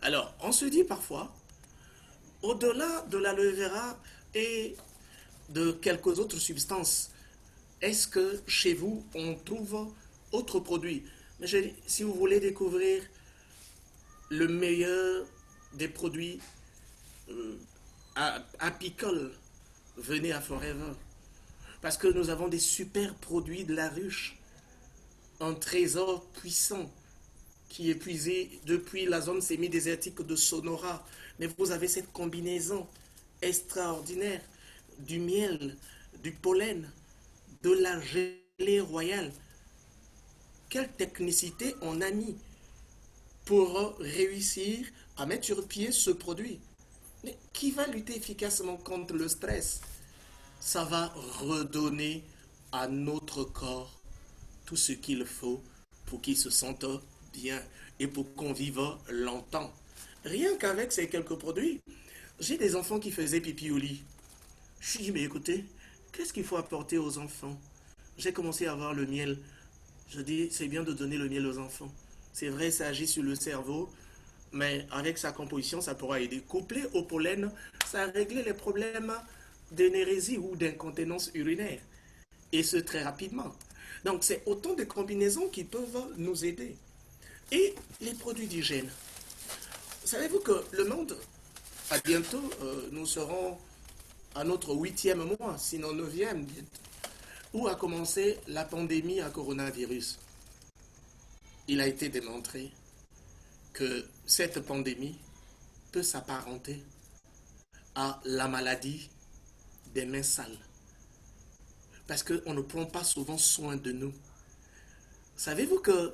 Alors, on se dit parfois, au-delà de l'aloe vera et de quelques autres substances, est-ce que chez vous, on trouve autres produits? Mais si vous voulez découvrir le meilleur des produits apicoles, venez à Forever. Parce que nous avons des super produits de la ruche. Un trésor puissant qui est puisé depuis la zone semi-désertique de Sonora. Mais vous avez cette combinaison extraordinaire du miel, du pollen, de la gelée royale. Quelle technicité on a mis pour réussir à mettre sur pied ce produit. Mais qui va lutter efficacement contre le stress? Ça va redonner à notre corps tout ce qu'il faut pour qu'il se sente bien et pour qu'on vive longtemps. Rien qu'avec ces quelques produits, j'ai des enfants qui faisaient pipi au lit. Je dis, mais écoutez, qu'est-ce qu'il faut apporter aux enfants? J'ai commencé à avoir le miel. Je dis, c'est bien de donner le miel aux enfants. C'est vrai, ça agit sur le cerveau, mais avec sa composition, ça pourra aider. Couplé au pollen, ça a réglé les problèmes d'énérésie ou d'incontinence urinaire. Et ce, très rapidement. Donc, c'est autant de combinaisons qui peuvent nous aider. Et les produits d'hygiène. Savez-vous que le monde, à bientôt, nous serons à notre 8e mois, sinon 9e, où a commencé la pandémie à coronavirus. Il a été démontré que cette pandémie peut s'apparenter à la maladie des mains sales. Parce qu'on ne prend pas souvent soin de nous. Savez-vous que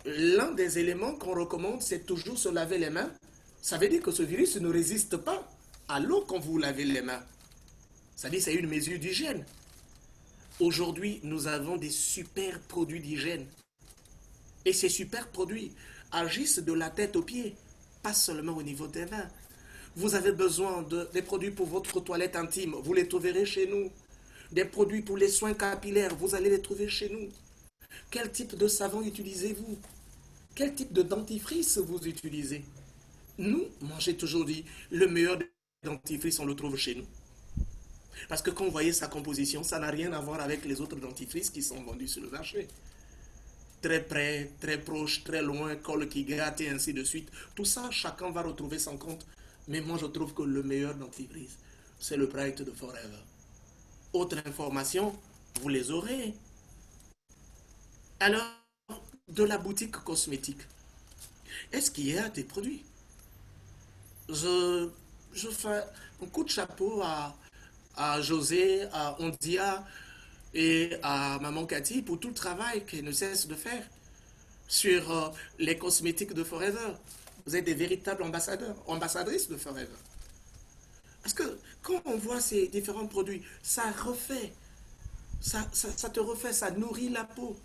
l'un des éléments qu'on recommande, c'est toujours se laver les mains? Ça veut dire que ce virus ne résiste pas à l'eau quand vous lavez les mains. Ça veut dire que c'est une mesure d'hygiène. Aujourd'hui, nous avons des super produits d'hygiène. Et ces super produits agissent de la tête aux pieds, pas seulement au niveau des mains. Vous avez besoin des produits pour votre toilette intime, vous les trouverez chez nous. Des produits pour les soins capillaires, vous allez les trouver chez nous. Quel type de savon utilisez-vous? Quel type de dentifrice vous utilisez? Nous, moi j'ai toujours dit, le meilleur des dentifrices, on le trouve chez nous. Parce que quand vous voyez sa composition, ça n'a rien à voir avec les autres dentifrices qui sont vendus sur le marché. Très près, très proche, très loin, col qui gratte et ainsi de suite. Tout ça, chacun va retrouver son compte. Mais moi, je trouve que le meilleur dentifrice, c'est le Bright de Forever. Autre information, vous les aurez. Alors, de la boutique cosmétique, est-ce qu'il y a des produits? Je fais un coup de chapeau à José, à Ondia et à Maman Cathy pour tout le travail qu'elles ne cessent de faire sur les cosmétiques de Forever. Vous êtes des véritables ambassadeurs, ambassadrices de Forever. Parce que quand on voit ces différents produits, ça refait Ça te refait, ça nourrit la peau.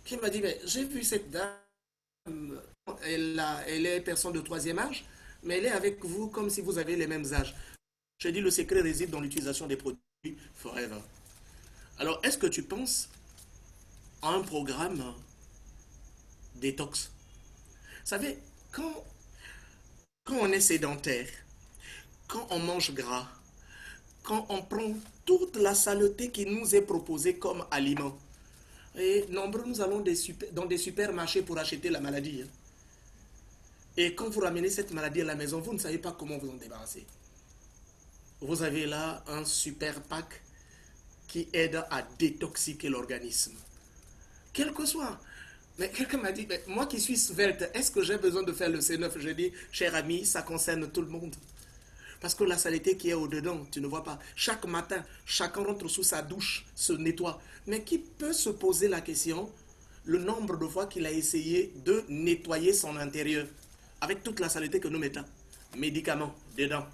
Qui m'a dit, mais j'ai vu cette dame, elle est personne de troisième âge, mais elle est avec vous comme si vous avez les mêmes âges. J'ai dit, le secret réside dans l'utilisation des produits Forever. Alors, est-ce que tu penses à un programme détox? Vous savez, quand on est sédentaire, quand on mange gras, quand on prend toute la saleté qui nous est proposée comme aliment, et nombreux nous allons dans des supermarchés pour acheter la maladie. Et quand vous ramenez cette maladie à la maison, vous ne savez pas comment vous en débarrasser. Vous avez là un super pack qui aide à détoxiquer l'organisme. Quel que soit. Mais quelqu'un m'a dit, mais moi qui suis svelte, est-ce que j'ai besoin de faire le C9? Je dis, cher ami, ça concerne tout le monde. Parce que la saleté qui est au-dedans, tu ne vois pas. Chaque matin, chacun rentre sous sa douche, se nettoie. Mais qui peut se poser la question, le nombre de fois qu'il a essayé de nettoyer son intérieur avec toute la saleté que nous mettons? Médicaments, dedans.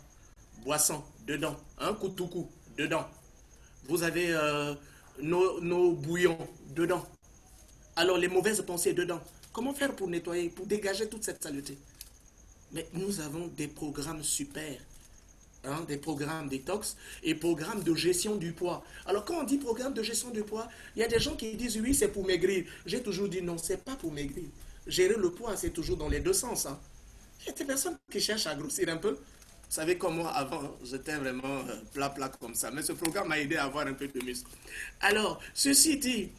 Boissons, dedans. Un koutoukou, dedans. Vous avez nos bouillons, dedans. Alors les mauvaises pensées, dedans. Comment faire pour nettoyer, pour dégager toute cette saleté? Mais nous avons des programmes super. Des programmes détox et programmes de gestion du poids. Alors quand on dit programme de gestion du poids, il y a des gens qui disent oui, c'est pour maigrir. J'ai toujours dit non, c'est pas pour maigrir. Gérer le poids, c'est toujours dans les deux sens. Il y a des personnes qui cherchent à grossir un peu. Vous savez comme moi avant, j'étais vraiment plat comme ça. Mais ce programme m'a aidé à avoir un peu de muscle. Alors, ceci dit,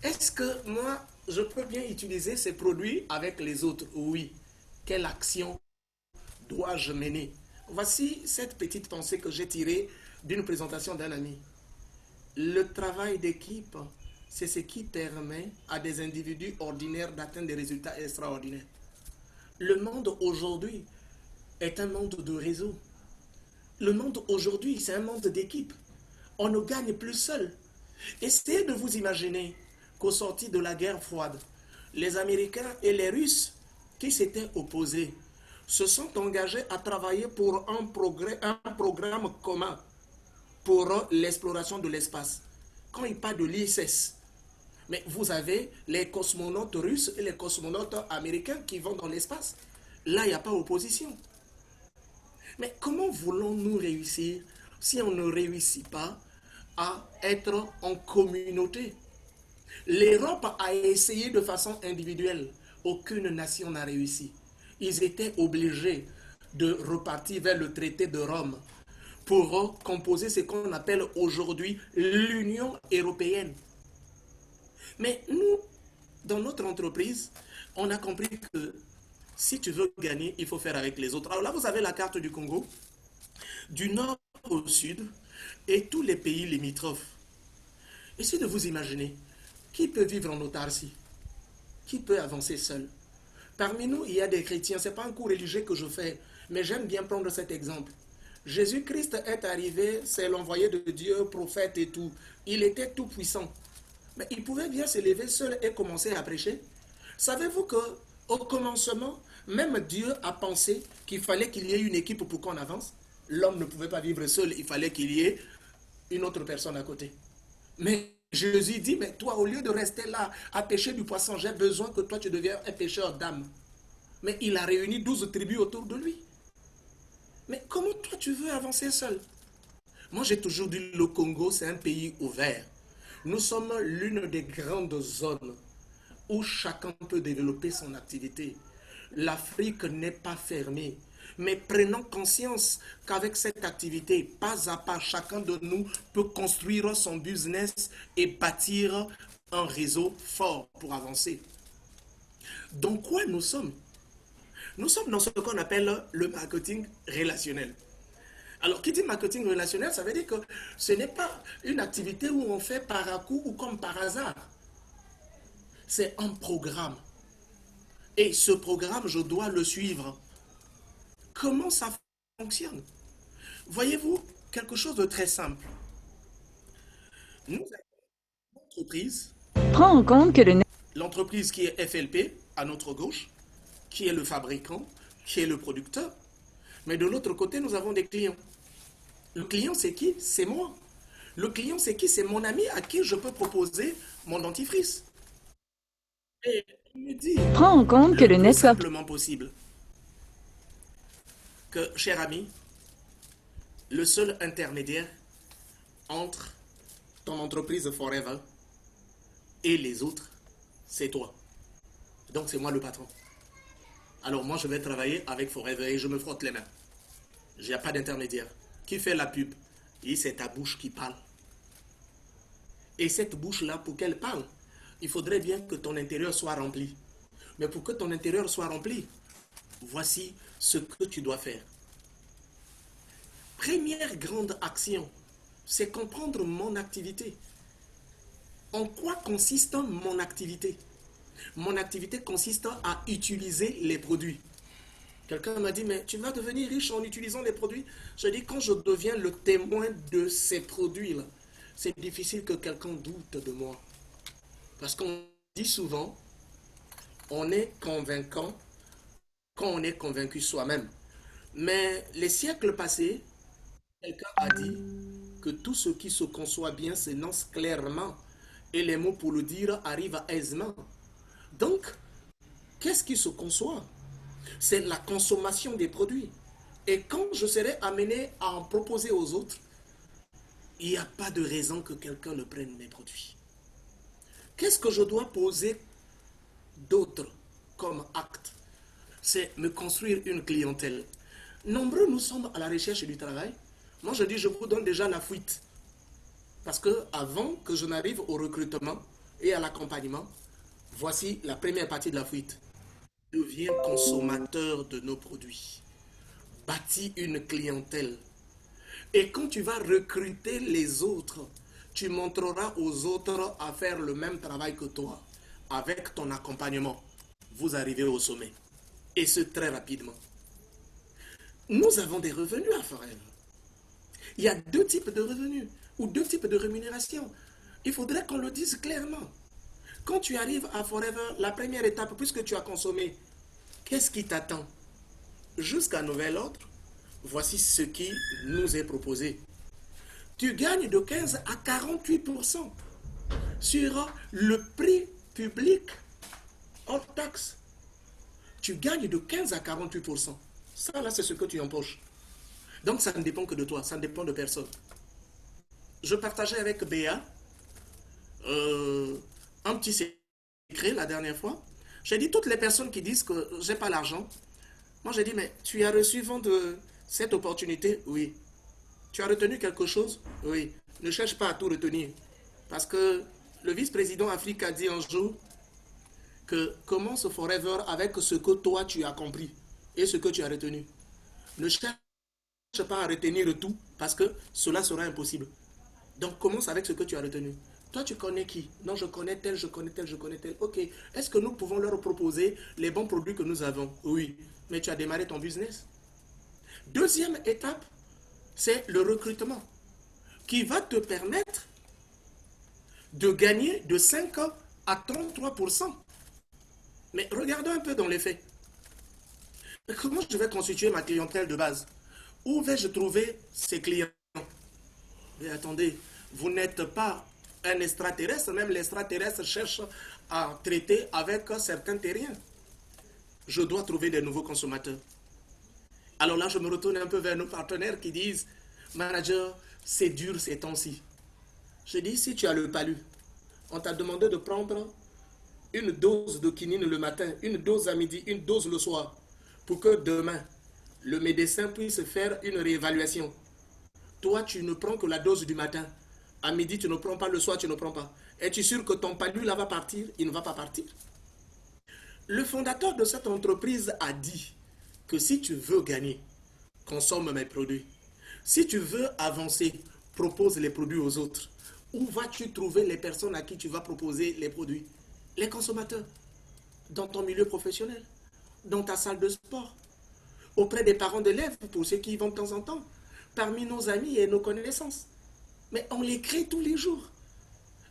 est-ce que moi, je peux bien utiliser ces produits avec les autres? Oui. Quelle action dois-je mener? Voici cette petite pensée que j'ai tirée d'une présentation d'un ami. Le travail d'équipe, c'est ce qui permet à des individus ordinaires d'atteindre des résultats extraordinaires. Le monde aujourd'hui est un monde de réseau. Le monde aujourd'hui, c'est un monde d'équipe. On ne gagne plus seul. Essayez de vous imaginer qu'au sorti de la guerre froide, les Américains et les Russes qui s'étaient opposés se sont engagés à travailler pour un programme commun pour l'exploration de l'espace. Quand il parle de l'ISS, mais vous avez les cosmonautes russes et les cosmonautes américains qui vont dans l'espace. Là, il n'y a pas opposition. Mais comment voulons-nous réussir si on ne réussit pas à être en communauté? L'Europe a essayé de façon individuelle. Aucune nation n'a réussi. Ils étaient obligés de repartir vers le traité de Rome pour composer ce qu'on appelle aujourd'hui l'Union européenne. Mais nous, dans notre entreprise, on a compris que si tu veux gagner, il faut faire avec les autres. Alors là, vous avez la carte du Congo, du nord au sud, et tous les pays limitrophes. Essayez de vous imaginer, qui peut vivre en autarcie? Qui peut avancer seul? Parmi nous, il y a des chrétiens. Ce n'est pas un cours religieux que je fais, mais j'aime bien prendre cet exemple. Jésus-Christ est arrivé, c'est l'envoyé de Dieu, prophète et tout. Il était tout puissant. Mais il pouvait bien se lever seul et commencer à prêcher. Savez-vous qu'au commencement, même Dieu a pensé qu'il fallait qu'il y ait une équipe pour qu'on avance? L'homme ne pouvait pas vivre seul, il fallait qu'il y ait une autre personne à côté. Mais Jésus dit, mais toi, au lieu de rester là à pêcher du poisson, j'ai besoin que toi, tu deviennes un pêcheur d'âmes. Mais il a réuni 12 tribus autour de lui. Mais comment toi, tu veux avancer seul? Moi, j'ai toujours dit, le Congo, c'est un pays ouvert. Nous sommes l'une des grandes zones où chacun peut développer son activité. L'Afrique n'est pas fermée. Mais prenons conscience qu'avec cette activité, pas à pas, chacun de nous peut construire son business et bâtir un réseau fort pour avancer. Dans quoi nous sommes? Nous sommes dans ce qu'on appelle le marketing relationnel. Alors, qui dit marketing relationnel, ça veut dire que ce n'est pas une activité où on fait par à coup ou comme par hasard. C'est un programme. Et ce programme, je dois le suivre. Comment ça fonctionne? Voyez-vous, quelque chose de très simple. Nous avons une entreprise. Prends en compte que l'entreprise qui est FLP, à notre gauche, qui est le fabricant, qui est le producteur. Mais de l'autre côté, nous avons des clients. Le client, c'est qui? C'est moi. Le client, c'est qui? C'est mon ami à qui je peux proposer mon dentifrice. Et on me dit, Prends en compte que le plus network simplement possible, que, cher ami, le seul intermédiaire entre ton entreprise Forever et les autres, c'est toi. Donc c'est moi le patron. Alors moi je vais travailler avec Forever et je me frotte les mains. Il n'y a pas d'intermédiaire. Qui fait la pub? Et c'est ta bouche qui parle. Et cette bouche-là, pour qu'elle parle, il faudrait bien que ton intérieur soit rempli. Mais pour que ton intérieur soit rempli, voici ce que tu dois faire. Première grande action, c'est comprendre mon activité. En quoi consiste mon activité? Mon activité consiste à utiliser les produits. Quelqu'un m'a dit, mais tu vas devenir riche en utilisant les produits? Je dis, quand je deviens le témoin de ces produits-là, c'est difficile que quelqu'un doute de moi. Parce qu'on dit souvent, on est convaincant quand on est convaincu soi-même. Mais les siècles passés, quelqu'un a dit que tout ce qui se conçoit bien s'énonce clairement et les mots pour le dire arrivent aisément. Donc, qu'est-ce qui se conçoit? C'est la consommation des produits. Et quand je serai amené à en proposer aux autres, il n'y a pas de raison que quelqu'un ne prenne mes produits. Qu'est-ce que je dois poser d'autre comme acte? C'est me construire une clientèle. Nombreux nous sommes à la recherche du travail. Moi je dis, je vous donne déjà la fuite. Parce que avant que je n'arrive au recrutement et à l'accompagnement, voici la première partie de la fuite. Deviens consommateur de nos produits. Bâtis une clientèle. Et quand tu vas recruter les autres, tu montreras aux autres à faire le même travail que toi. Avec ton accompagnement, vous arrivez au sommet. Et ce, très rapidement. Nous avons des revenus à Forever. Il y a deux types de revenus ou deux types de rémunération. Il faudrait qu'on le dise clairement. Quand tu arrives à Forever, la première étape, puisque tu as consommé, qu'est-ce qui t'attend? Jusqu'à nouvel ordre, voici ce qui nous est proposé. Tu gagnes de 15 à 48% sur le prix public hors taxe. Tu gagnes de 15 à 48%. Ça, là, c'est ce que tu empoches. Donc, ça ne dépend que de toi, ça ne dépend de personne. Je partageais avec Béa un petit secret la dernière fois. J'ai dit, toutes les personnes qui disent que je n'ai pas l'argent, moi j'ai dit, mais tu as reçu vent de cette opportunité? Oui. Tu as retenu quelque chose? Oui. Ne cherche pas à tout retenir. Parce que le vice-président Afrique a dit un jour que commence Forever avec ce que toi tu as compris et ce que tu as retenu. Ne cherche pas à retenir tout parce que cela sera impossible. Donc commence avec ce que tu as retenu. Toi tu connais qui? Non, je connais tel, je connais tel, je connais tel. Ok, est-ce que nous pouvons leur proposer les bons produits que nous avons? Oui, mais tu as démarré ton business. Deuxième étape, c'est le recrutement qui va te permettre de gagner de 5 à 33%. Mais regardons un peu dans les faits. Comment je vais constituer ma clientèle de base? Où vais-je trouver ces clients? Mais attendez, vous n'êtes pas un extraterrestre, même l'extraterrestre cherche à traiter avec certains terriens. Je dois trouver des nouveaux consommateurs. Alors là, je me retourne un peu vers nos partenaires qui disent, manager, c'est dur ces temps-ci. Je dis, si tu as le palu, on t'a demandé de prendre une dose de quinine le matin, une dose à midi, une dose le soir, pour que demain, le médecin puisse faire une réévaluation. Toi, tu ne prends que la dose du matin. À midi, tu ne prends pas, le soir, tu ne prends pas. Es-tu sûr que ton palu là va partir? Il ne va pas partir. Le fondateur de cette entreprise a dit que si tu veux gagner, consomme mes produits. Si tu veux avancer, propose les produits aux autres. Où vas-tu trouver les personnes à qui tu vas proposer les produits? Les consommateurs. Dans ton milieu professionnel, dans ta salle de sport, auprès des parents d'élèves, pour ceux qui y vont de temps en temps, parmi nos amis et nos connaissances. Mais on les crée tous les jours.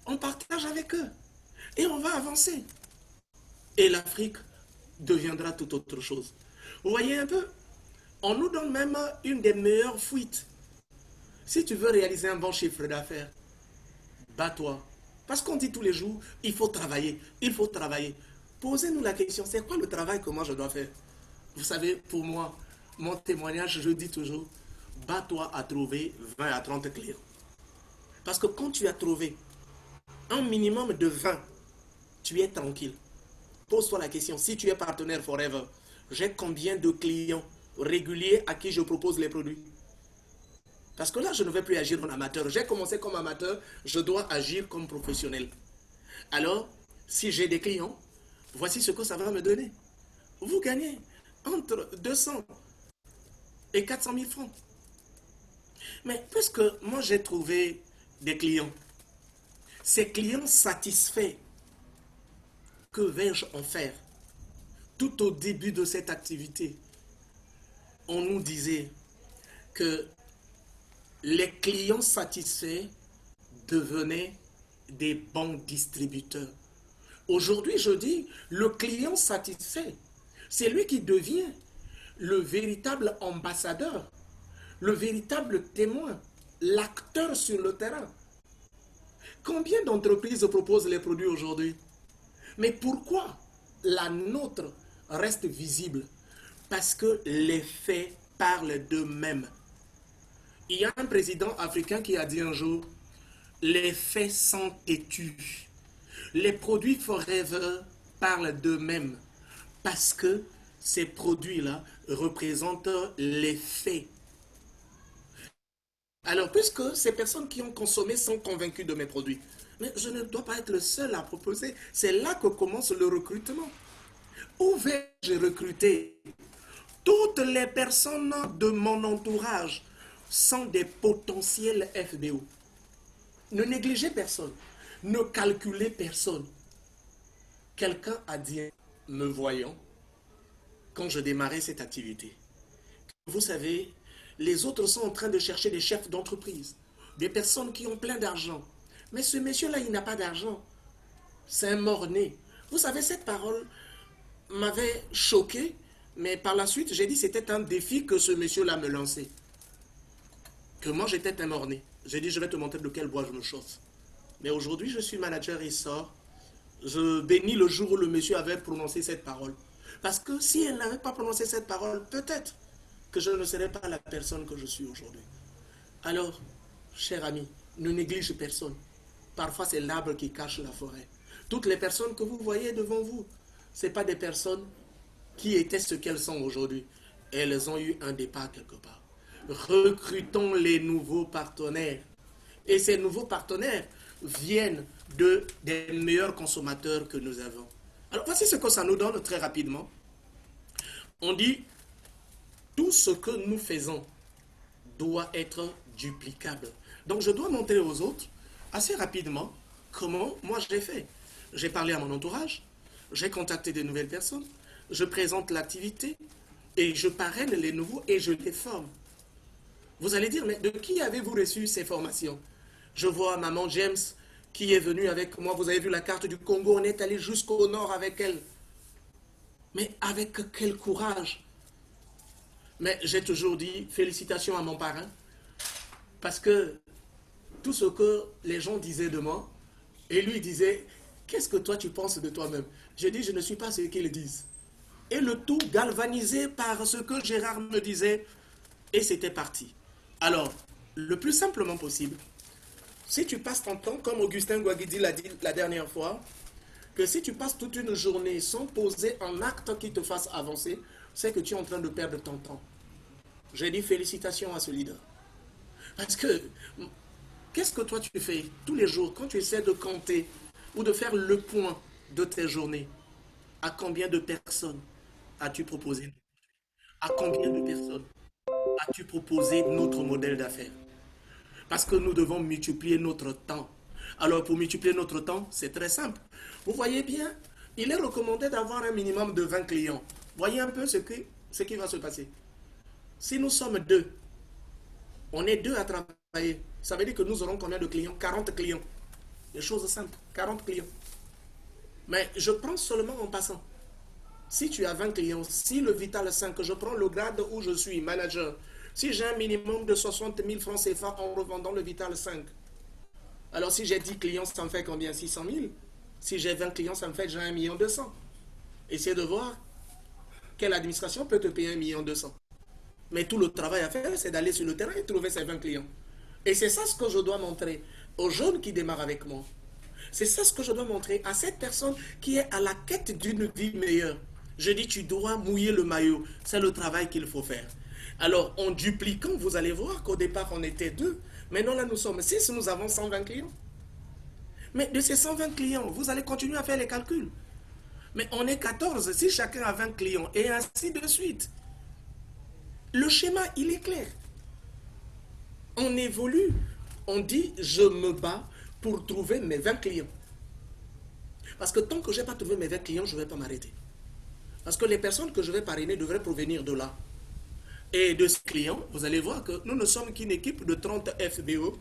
On partage avec eux. Et on va avancer. Et l'Afrique deviendra tout autre chose. Vous voyez un peu? On nous donne même une des meilleures fuites. Si tu veux réaliser un bon chiffre d'affaires, bats-toi. Parce qu'on dit tous les jours, il faut travailler, il faut travailler. Posez-nous la question, c'est quoi le travail que moi je dois faire? Vous savez, pour moi, mon témoignage, je dis toujours, bats-toi à trouver 20 à 30 clients. Parce que quand tu as trouvé un minimum de 20, tu es tranquille. Pose-toi la question, si tu es partenaire Forever, j'ai combien de clients réguliers à qui je propose les produits? Parce que là, je ne vais plus agir en amateur. J'ai commencé comme amateur, je dois agir comme professionnel. Alors, si j'ai des clients, voici ce que ça va me donner. Vous gagnez entre 200 et 400 000 francs. Mais puisque moi j'ai trouvé des clients, ces clients satisfaits, que vais-je en faire? Tout au début de cette activité, on nous disait que les clients satisfaits devenaient des bons distributeurs. Aujourd'hui, je dis, le client satisfait, c'est lui qui devient le véritable ambassadeur, le véritable témoin, l'acteur sur le terrain. Combien d'entreprises proposent les produits aujourd'hui? Mais pourquoi la nôtre reste visible? Parce que les faits parlent d'eux-mêmes. Il y a un président africain qui a dit un jour, les faits sont têtus. Les produits Forever parlent d'eux-mêmes parce que ces produits-là représentent les faits. Alors, puisque ces personnes qui ont consommé sont convaincues de mes produits, mais je ne dois pas être le seul à proposer. C'est là que commence le recrutement. Où vais-je recruter? Toutes les personnes de mon entourage sont des potentiels FBO. Ne négligez personne. Ne calculez personne. Quelqu'un a dit, me voyant, quand je démarrais cette activité, vous savez, les autres sont en train de chercher des chefs d'entreprise, des personnes qui ont plein d'argent. Mais ce monsieur-là, il n'a pas d'argent. C'est un mort-né. Vous savez, cette parole m'avait choqué, mais par la suite, j'ai dit que c'était un défi que ce monsieur-là me lançait. Que moi, j'étais un mort-né. J'ai dit, je vais te montrer de quel bois je me chauffe. Mais aujourd'hui, je suis manager et sort. Je bénis le jour où le monsieur avait prononcé cette parole. Parce que si elle n'avait pas prononcé cette parole, peut-être que je ne serais pas la personne que je suis aujourd'hui. Alors, cher ami, ne néglige personne. Parfois, c'est l'arbre qui cache la forêt. Toutes les personnes que vous voyez devant vous, ce ne sont pas des personnes qui étaient ce qu'elles sont aujourd'hui. Elles ont eu un départ quelque part. Recrutons les nouveaux partenaires. Et ces nouveaux partenaires viennent des meilleurs consommateurs que nous avons. Alors, voici ce que ça nous donne très rapidement. On dit, tout ce que nous faisons doit être duplicable. Donc, je dois montrer aux autres assez rapidement comment moi je l'ai fait. J'ai parlé à mon entourage, j'ai contacté de nouvelles personnes, je présente l'activité et je parraine les nouveaux et je les forme. Vous allez dire, mais de qui avez-vous reçu ces formations? Je vois maman James qui est venue avec moi. Vous avez vu la carte du Congo, on est allé jusqu'au nord avec elle. Mais avec quel courage! Mais j'ai toujours dit félicitations à mon parrain, parce que tout ce que les gens disaient de moi, et lui disait, qu'est-ce que toi tu penses de toi-même? Je dis, je ne suis pas ce qu'ils disent. Et le tout galvanisé par ce que Gérard me disait, et c'était parti. Alors, le plus simplement possible, si tu passes ton temps, comme Augustin Guaguidi l'a dit la dernière fois, que si tu passes toute une journée sans poser un acte qui te fasse avancer, c'est que tu es en train de perdre ton temps. J'ai dit félicitations à ce leader. Parce que, qu'est-ce que toi tu fais tous les jours quand tu essaies de compter ou de faire le point de tes journées? À combien de personnes as-tu proposé? À combien de personnes as-tu proposé notre modèle d'affaires? Parce que nous devons multiplier notre temps. Alors pour multiplier notre temps, c'est très simple. Vous voyez bien, il est recommandé d'avoir un minimum de 20 clients. Voyez un peu ce qui va se passer. Si nous sommes deux, on est deux à travailler. Ça veut dire que nous aurons combien de clients? 40 clients. Des choses simples, 40 clients. Mais je prends seulement en passant. Si tu as 20 clients, si le Vital 5, je prends le grade où je suis manager, Si j'ai un minimum de 60 000 francs CFA en revendant le Vital 5, alors si j'ai 10 clients, ça me fait combien? 600 000. Si j'ai 20 clients, ça me fait déjà 1 200 000. Essayez de voir quelle administration peut te payer 1 200 000. Mais tout le travail à faire, c'est d'aller sur le terrain et trouver ces 20 clients. Et c'est ça ce que je dois montrer aux jeunes qui démarrent avec moi. C'est ça ce que je dois montrer à cette personne qui est à la quête d'une vie meilleure. Je dis, tu dois mouiller le maillot. C'est le travail qu'il faut faire. Alors, en dupliquant, vous allez voir qu'au départ, on était 2. Maintenant, là, nous sommes 6, nous avons 120 clients. Mais de ces 120 clients, vous allez continuer à faire les calculs. Mais on est 14 si chacun a 20 clients et ainsi de suite. Le schéma, il est clair. On évolue. On dit, je me bats pour trouver mes 20 clients. Parce que tant que je n'ai pas trouvé mes 20 clients, je ne vais pas m'arrêter. Parce que les personnes que je vais parrainer devraient provenir de là. Et de ces clients, vous allez voir que nous ne sommes qu'une équipe de 30 FBO.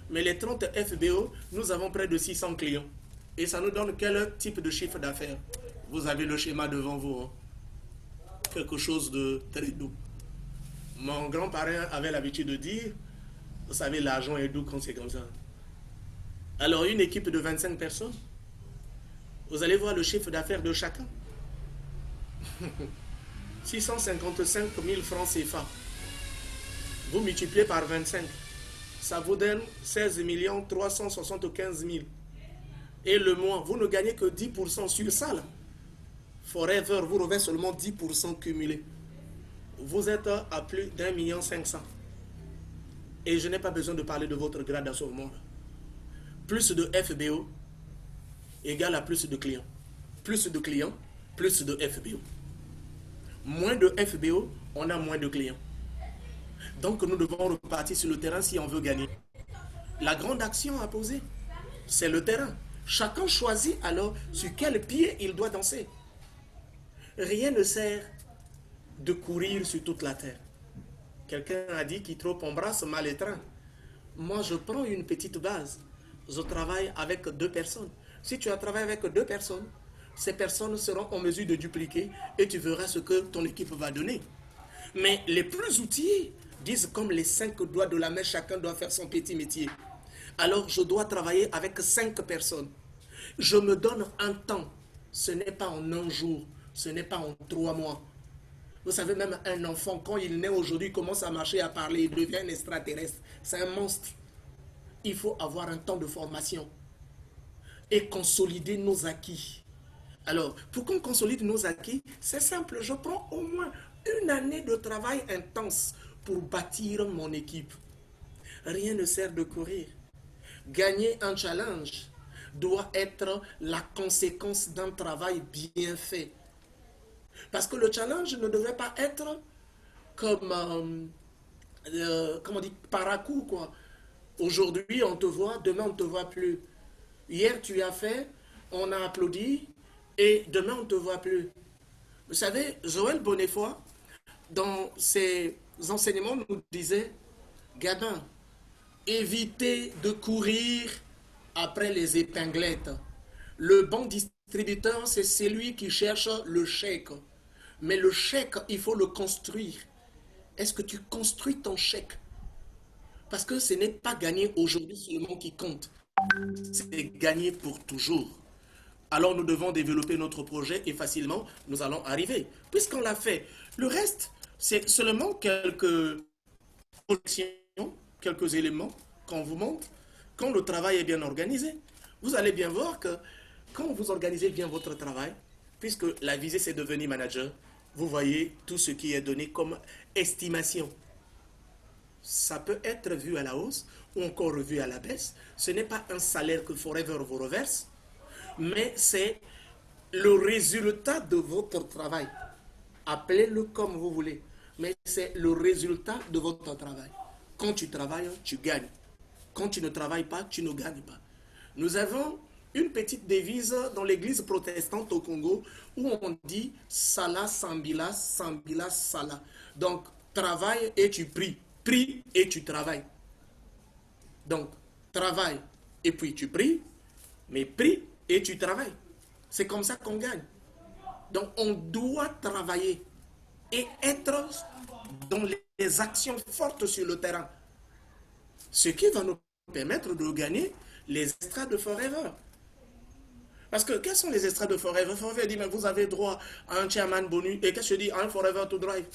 Mais les 30 FBO, nous avons près de 600 clients. Et ça nous donne quel type de chiffre d'affaires? Vous avez le schéma devant vous. Hein? Quelque chose de très doux. Mon grand-parent avait l'habitude de dire, vous savez, l'argent est doux quand c'est comme ça. Alors, une équipe de 25 personnes, vous allez voir le chiffre d'affaires de chacun. 655 000 francs CFA. Vous multipliez par 25. Ça vous donne 16 375 000. Et le mois, vous ne gagnez que 10% sur ça. Là. Forever, vous revenez seulement 10% cumulé. Vous êtes à plus d'1,5 million. Et je n'ai pas besoin de parler de votre grade à ce moment-là. Plus de FBO égale à plus de clients. Plus de clients, plus de FBO. Moins de FBO, on a moins de clients. Donc nous devons repartir sur le terrain si on veut gagner. La grande action à poser, c'est le terrain. Chacun choisit alors sur quel pied il doit danser. Rien ne sert de courir sur toute la terre. Quelqu'un a dit qui trop embrasse mal étreint. Moi, je prends une petite base. Je travaille avec 2 personnes. Si tu as travaillé avec 2 personnes, ces personnes seront en mesure de dupliquer et tu verras ce que ton équipe va donner. Mais les plus outillés disent comme les 5 doigts de la main, chacun doit faire son petit métier. Alors, je dois travailler avec 5 personnes. Je me donne un temps. Ce n'est pas en 1 jour, ce n'est pas en 3 mois. Vous savez, même un enfant, quand il naît aujourd'hui, il commence à marcher, à parler, il devient un extraterrestre. C'est un monstre. Il faut avoir un temps de formation et consolider nos acquis. Alors, pour qu'on consolide nos acquis, c'est simple. Je prends au moins 1 année de travail intense pour bâtir mon équipe. Rien ne sert de courir. Gagner un challenge doit être la conséquence d'un travail bien fait. Parce que le challenge ne devrait pas être comme, comment on dit, par à coup, quoi. Aujourd'hui, on te voit, demain, on ne te voit plus. Hier, tu as fait, on a applaudi, et demain, on ne te voit plus. Vous savez, Joël Bonnefoy, dans ses enseignements, nous disait, gamin, évitez de courir après les épinglettes. Le bon distributeur, c'est celui qui cherche le chèque. Mais le chèque, il faut le construire. Est-ce que tu construis ton chèque? Parce que ce n'est pas gagner aujourd'hui seulement qui compte. C'est gagner pour toujours. Alors nous devons développer notre projet et facilement, nous allons arriver. Puisqu'on l'a fait. Le reste, c'est seulement quelques projections, quelques éléments qu'on vous montre. Quand le travail est bien organisé, vous allez bien voir que quand vous organisez bien votre travail, puisque la visée c'est devenir manager, vous voyez tout ce qui est donné comme estimation. Ça peut être vu à la hausse ou encore revu à la baisse. Ce n'est pas un salaire que Forever vous reverse, mais c'est le résultat de votre travail. Appelez-le comme vous voulez, mais c'est le résultat de votre travail. Quand tu travailles, tu gagnes. Quand tu ne travailles pas, tu ne gagnes pas. Nous avons une petite devise dans l'église protestante au Congo où on dit « Sala Sambila, Sambila Sala ». Donc, travaille et tu pries. Prie et tu travailles. Donc, travaille et puis tu pries, mais prie et tu travailles. C'est comme ça qu'on gagne. Donc, on doit travailler et être dans actions fortes sur le terrain. Ce qui va nous permettre de gagner les extras de Forever. Parce que quels sont les extras de Forever? Forever dit, mais vous avez droit à un chairman bonus. Et qu'est-ce que je dis? Un Forever to Drive.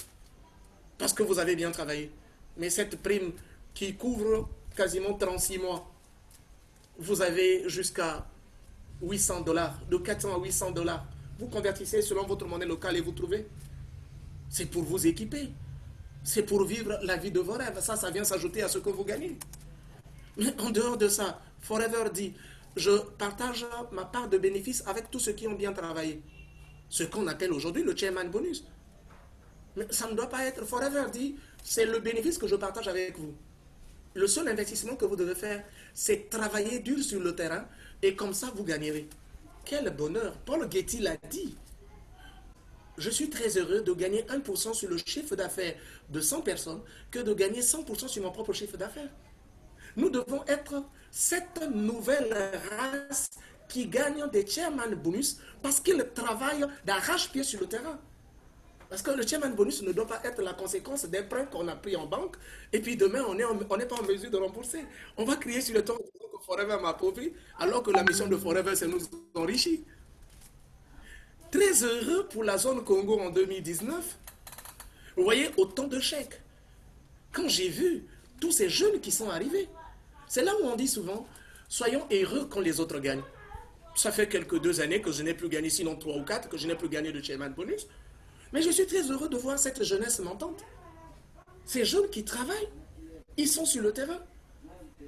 Parce que vous avez bien travaillé. Mais cette prime qui couvre quasiment 36 mois, vous avez jusqu'à $800, de 400 à $800. Vous convertissez selon votre monnaie locale et vous trouvez. C'est pour vous équiper. C'est pour vivre la vie de vos rêves. Ça vient s'ajouter à ce que vous gagnez. Mais en dehors de ça, Forever dit, je partage ma part de bénéfices avec tous ceux qui ont bien travaillé. Ce qu'on appelle aujourd'hui le chairman bonus. Mais ça ne doit pas être. Forever dit, c'est le bénéfice que je partage avec vous. Le seul investissement que vous devez faire, c'est travailler dur sur le terrain et comme ça, vous gagnerez. Quel bonheur! Paul Getty l'a dit. Je suis très heureux de gagner 1% sur le chiffre d'affaires de 100 personnes que de gagner 100% sur mon propre chiffre d'affaires. Nous devons être cette nouvelle race qui gagne des chairman bonus parce qu'ils travaillent d'arrache-pied sur le terrain. Parce que le chairman bonus ne doit pas être la conséquence d'un prêt qu'on a pris en banque et puis demain on n'est pas en mesure de rembourser. On va crier sur le temps que Forever m'appauvrit alors que la mission de Forever c'est nous enrichir. Très heureux pour la zone Congo en 2019. Vous voyez autant de chèques. Quand j'ai vu tous ces jeunes qui sont arrivés, c'est là où on dit souvent, soyons heureux quand les autres gagnent. Ça fait quelques 2 années que je n'ai plus gagné, sinon 3 ou 4, que je n'ai plus gagné de chairman bonus. Mais je suis très heureux de voir cette jeunesse montante. Ces jeunes qui travaillent, ils sont sur le terrain.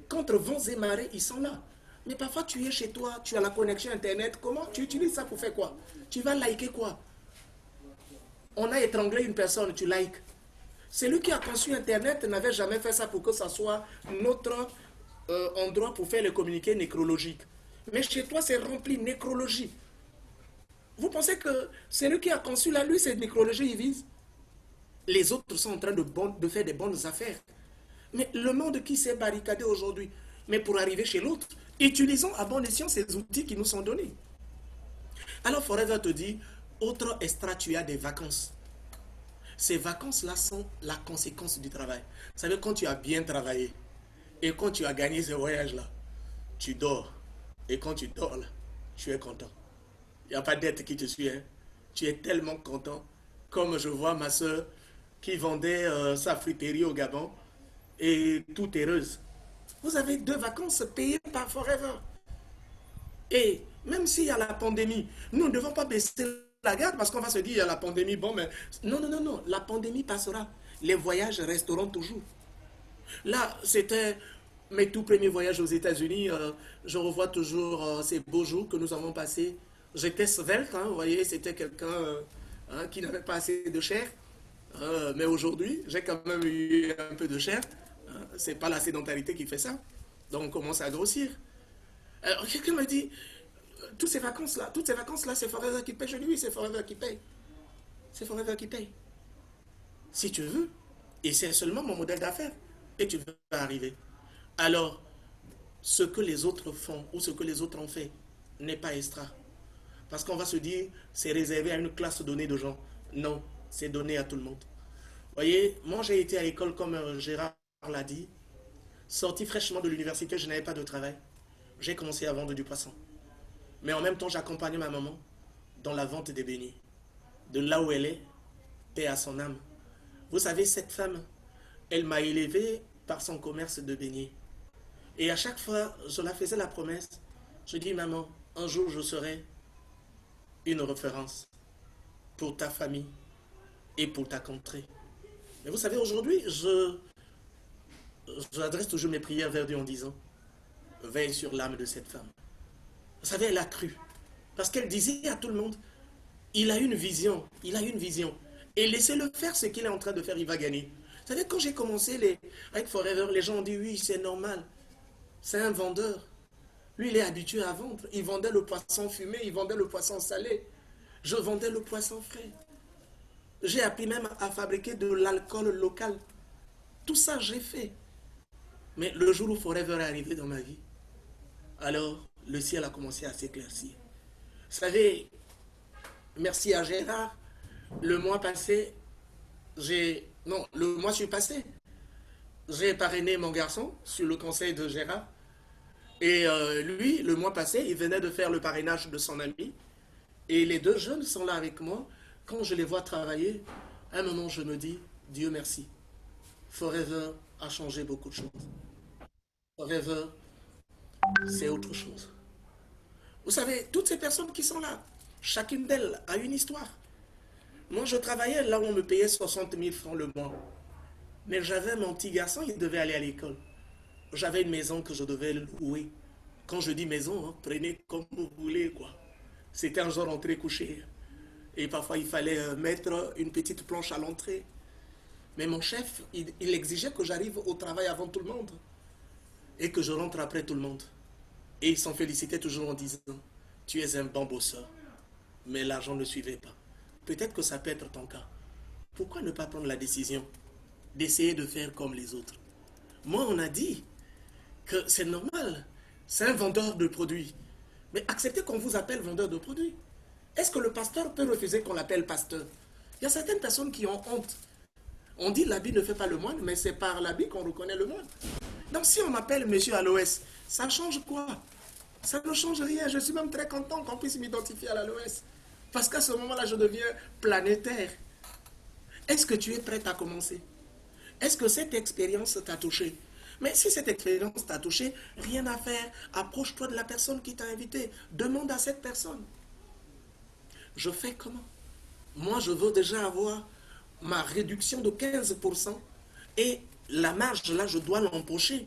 Contre vents et marées, ils sont là. Mais parfois, tu es chez toi, tu as la connexion Internet. Comment tu utilises ça pour faire quoi? Tu vas liker quoi? On a étranglé une personne, tu likes. Celui qui a conçu Internet n'avait jamais fait ça pour que ça soit notre endroit pour faire les communiqués nécrologiques. Mais chez toi, c'est rempli de nécrologie. Vous pensez que celui qui a conçu là, lui, c'est nécrologie, il vise? Les autres sont en train de faire des bonnes affaires. Mais le monde qui s'est barricadé aujourd'hui, mais pour arriver chez l'autre, utilisons à bon escient ces outils qui nous sont donnés. Alors Forever te dit, autre extra, tu as des vacances. Ces vacances-là sont la conséquence du travail. Vous savez, quand tu as bien travaillé et quand tu as gagné ce voyage-là, tu dors. Et quand tu dors là, tu es content. Il n'y a pas d'être qui te suit. Hein. Tu es tellement content. Comme je vois ma soeur qui vendait sa fruiterie au Gabon et toute heureuse. Vous avez 2 vacances payées par Forever. Et même s'il y a la pandémie, nous ne devons pas baisser la garde parce qu'on va se dire, il y a la pandémie, bon, mais... Non, non, non, non, la pandémie passera. Les voyages resteront toujours. Là, c'était mes tout premiers voyages aux États-Unis. Je revois toujours ces beaux jours que nous avons passés. J'étais svelte, hein, vous voyez, c'était quelqu'un qui n'avait pas assez de chair. Mais aujourd'hui, j'ai quand même eu un peu de chair. C'est pas la sédentarité qui fait ça. Donc on commence à grossir. Alors quelqu'un me dit, toutes ces vacances-là, c'est Forever qui paye. Je dis oui, c'est Forever qui paye. C'est Forever qui paye. Si tu veux, et c'est seulement mon modèle d'affaires, et tu veux arriver. Alors, ce que les autres font ou ce que les autres ont fait n'est pas extra. Parce qu'on va se dire, c'est réservé à une classe donnée de gens. Non, c'est donné à tout le monde. Vous voyez, moi j'ai été à l'école comme Gérard l'a dit. Sorti fraîchement de l'université, je n'avais pas de travail. J'ai commencé à vendre du poisson. Mais en même temps, j'accompagnais ma maman dans la vente des beignets. De là où elle est, paix à son âme. Vous savez, cette femme, elle m'a élevé par son commerce de beignets. Et à chaque fois, je la faisais la promesse. Je dis, maman, un jour je serai une référence pour ta famille et pour ta contrée. Mais vous savez, aujourd'hui, j'adresse toujours mes prières vers Dieu en disant, veille sur l'âme de cette femme. Vous savez, elle a cru. Parce qu'elle disait à tout le monde, il a une vision, il a une vision. Et laissez-le faire ce qu'il est en train de faire, il va gagner. Vous savez, quand j'ai commencé avec Forever, les gens ont dit, oui, c'est normal. C'est un vendeur. Lui, il est habitué à vendre. Il vendait le poisson fumé, il vendait le poisson salé. Je vendais le poisson frais. J'ai appris même à fabriquer de l'alcool local. Tout ça, j'ai fait. Mais le jour où Forever est arrivé dans ma vie, alors le ciel a commencé à s'éclaircir. Vous savez, merci à Gérard, le mois passé, j'ai Non, le mois suis passé. J'ai parrainé mon garçon sur le conseil de Gérard. Et lui, le mois passé, il venait de faire le parrainage de son ami. Et les deux jeunes sont là avec moi. Quand je les vois travailler, à un moment, je me dis, Dieu merci. Forever a changé beaucoup de choses. Forever, c'est autre chose. Vous savez, toutes ces personnes qui sont là, chacune d'elles a une histoire. Moi, je travaillais là où on me payait 60 000 francs le mois. Mais j'avais mon petit garçon, il devait aller à l'école. J'avais une maison que je devais louer. Quand je dis maison, hein, prenez comme vous voulez, quoi. C'était un genre entrée-coucher. Et parfois, il fallait mettre une petite planche à l'entrée. Mais mon chef, il exigeait que j'arrive au travail avant tout le monde. Et que je rentre après tout le monde. Et il s'en félicitait toujours en disant, tu es un bon bosseur. Mais l'argent ne suivait pas. Peut-être que ça peut être ton cas. Pourquoi ne pas prendre la décision d'essayer de faire comme les autres? Moi, on a dit que c'est normal. C'est un vendeur de produits. Mais acceptez qu'on vous appelle vendeur de produits. Est-ce que le pasteur peut refuser qu'on l'appelle pasteur? Il y a certaines personnes qui ont honte. On dit l'habit ne fait pas le moine, mais c'est par l'habit qu'on reconnaît le moine. Donc si on m'appelle monsieur Aloès, ça change quoi? Ça ne change rien. Je suis même très content qu'on puisse m'identifier à l'Aloès. Parce qu'à ce moment-là, je deviens planétaire. Est-ce que tu es prêt à commencer? Est-ce que cette expérience t'a touché? Mais si cette expérience t'a touché, rien à faire. Approche-toi de la personne qui t'a invité. Demande à cette personne. Je fais comment? Moi, je veux déjà avoir ma réduction de 15% et la marge, là, je dois l'empocher.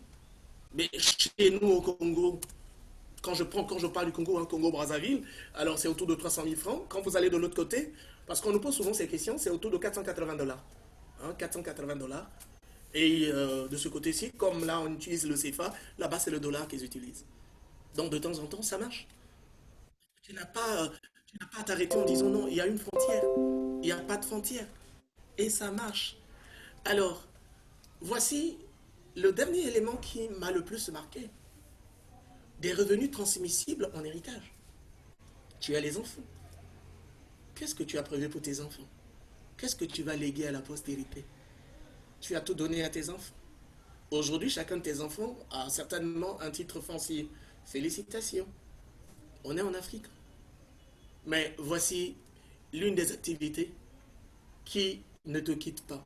Mais chez nous au Congo, quand je parle du Congo, hein, Congo-Brazzaville, alors c'est autour de 300 000 francs. Quand vous allez de l'autre côté, parce qu'on nous pose souvent ces questions, c'est autour de 480 dollars. Hein, 480 dollars. Et de ce côté-ci, comme là on utilise le CFA, là-bas c'est le dollar qu'ils utilisent. Donc de temps en temps, ça marche. Tu n'as pas, à t'arrêter en disant non, il y a une frontière. Il n'y a pas de frontière. Et ça marche. Alors, voici le dernier élément qui m'a le plus marqué. Des revenus transmissibles en héritage. Tu as les enfants. Qu'est-ce que tu as prévu pour tes enfants? Qu'est-ce que tu vas léguer à la postérité? Tu as tout donné à tes enfants. Aujourd'hui, chacun de tes enfants a certainement un titre foncier. Félicitations. On est en Afrique. Mais voici l'une des activités qui ne te quitte pas.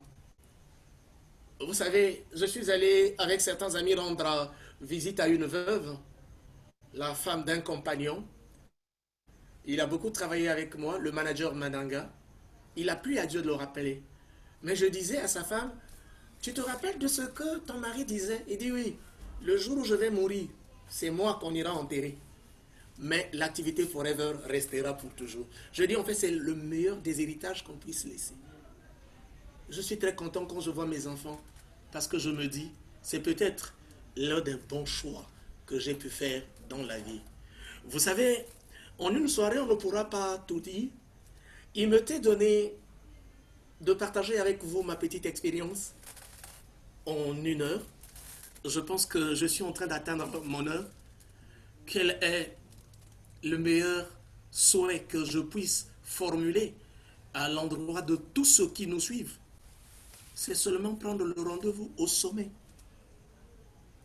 Vous savez, je suis allé avec certains amis rendre visite à une veuve, la femme d'un compagnon. Il a beaucoup travaillé avec moi, le manager Mananga. Il a plu à Dieu de le rappeler. Mais je disais à sa femme, tu te rappelles de ce que ton mari disait? Il dit oui, le jour où je vais mourir, c'est moi qu'on ira enterrer. Mais l'activité forever restera pour toujours. Je dis en fait c'est le meilleur des héritages qu'on puisse laisser. Je suis très content quand je vois mes enfants parce que je me dis c'est peut-être l'un des bons choix que j'ai pu faire dans la vie. Vous savez, en une soirée on ne pourra pas tout dire. Il m'était donné de partager avec vous ma petite expérience en une heure. Je pense que je suis en train d'atteindre mon heure. Quel est le meilleur souhait que je puisse formuler à l'endroit de tous ceux qui nous suivent? C'est seulement prendre le rendez-vous au sommet.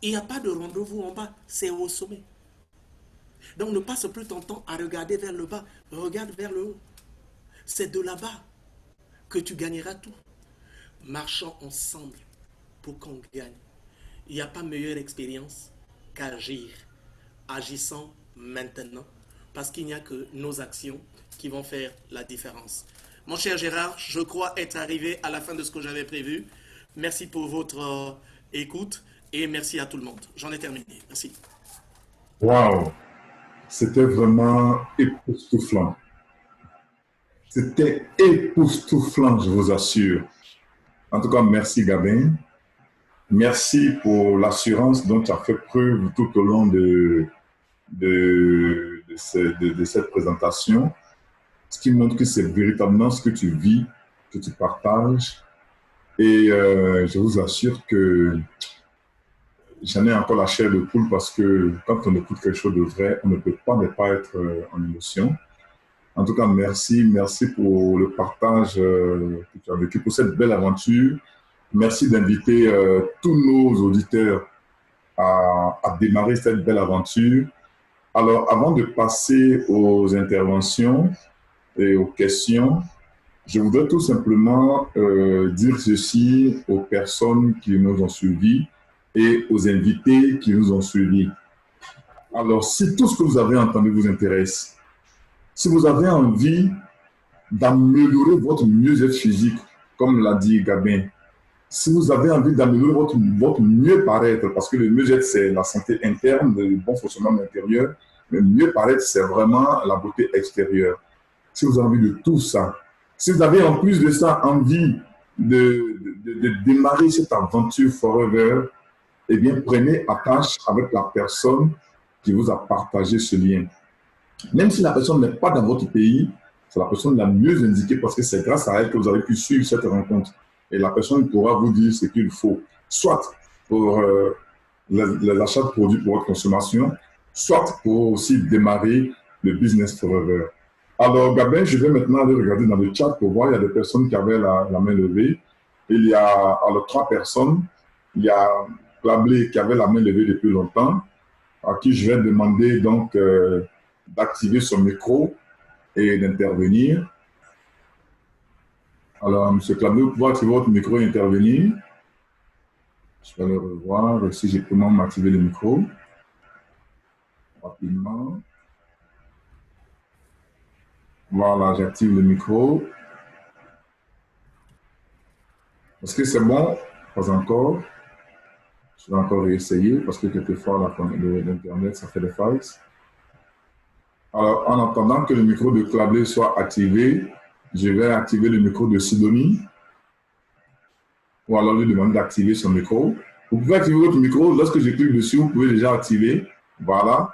Il n'y a pas de rendez-vous en bas, c'est au sommet. Donc ne passe plus ton temps à regarder vers le bas, regarde vers le haut. C'est de là-bas que tu gagneras tout. Marchons ensemble pour qu'on gagne. Il n'y a pas meilleure expérience qu'agir. Agissons maintenant, parce qu'il n'y a que nos actions qui vont faire la différence. Mon cher Gérard, je crois être arrivé à la fin de ce que j'avais prévu. Merci pour votre écoute et merci à tout le monde. J'en ai terminé. Merci. Waouh! C'était vraiment époustouflant. C'était époustouflant, je vous assure. En tout cas, merci Gabin. Merci pour l'assurance dont tu as fait preuve tout au long de cette présentation, ce qui montre que c'est véritablement ce que tu vis, que tu partages. Et je vous assure que j'en ai encore la chair de poule parce que quand on écoute quelque chose de vrai, on ne peut pas ne pas être en émotion. En tout cas, merci. Merci pour le partage que tu as vécu, pour cette belle aventure. Merci d'inviter tous nos auditeurs à démarrer cette belle aventure. Alors, avant de passer aux interventions et aux questions, je voudrais tout simplement dire ceci aux personnes qui nous ont suivis et aux invités qui nous ont suivis. Alors, si tout ce que vous avez entendu vous intéresse, si vous avez envie d'améliorer votre mieux-être physique, comme l'a dit Gabin, si vous avez envie d'améliorer votre mieux paraître, parce que le mieux-être, c'est la santé interne, le bon fonctionnement intérieur, le mieux paraître, c'est vraiment la beauté extérieure. Si vous avez envie de tout ça, si vous avez en plus de ça envie de démarrer cette aventure forever, eh bien, prenez attache avec la personne qui vous a partagé ce lien. Même si la personne n'est pas dans votre pays, c'est la personne la mieux indiquée parce que c'est grâce à elle que vous avez pu suivre cette rencontre. Et la personne pourra vous dire ce qu'il faut, soit pour les achats de produits pour votre consommation, soit pour aussi démarrer le business forever. Alors, Gabin, je vais maintenant aller regarder dans le chat pour voir, il y a des personnes qui avaient la main levée. Il y a alors 3 personnes. Il y a Clablé qui avait la main levée depuis longtemps, à qui je vais demander donc d'activer son micro et d'intervenir. Alors, M. Clablé, vous pouvez activer votre micro et intervenir. Je vais le revoir si j'ai comment m'activer le micro. Rapidement. Voilà, j'active le micro. Est-ce que c'est bon? Pas encore. Je vais encore réessayer parce que quelquefois, l'Internet, ça fait des failles. Alors, en attendant que le micro de Clablé soit activé, je vais activer le micro de Sidonie. Ou alors lui demander d'activer son micro. Vous pouvez activer votre micro. Lorsque je clique dessus, vous pouvez déjà activer. Voilà.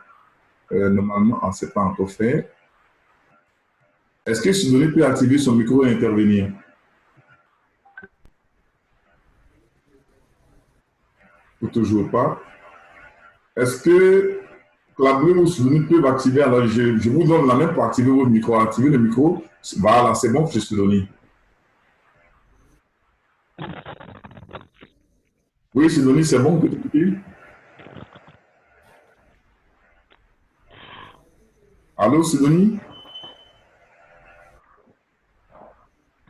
Normalement, ce n'est pas encore fait. Est-ce que Sidonie peut activer son micro et intervenir? Ou toujours pas? Est-ce que Clablé ou Sidonie peuvent activer? Alors, je vous donne la main pour activer votre micro. Activez le micro. Voilà, c'est bon pour Sidonie. Oui, Sidonie, c'est bon que tu dis? Allô, Sidonie?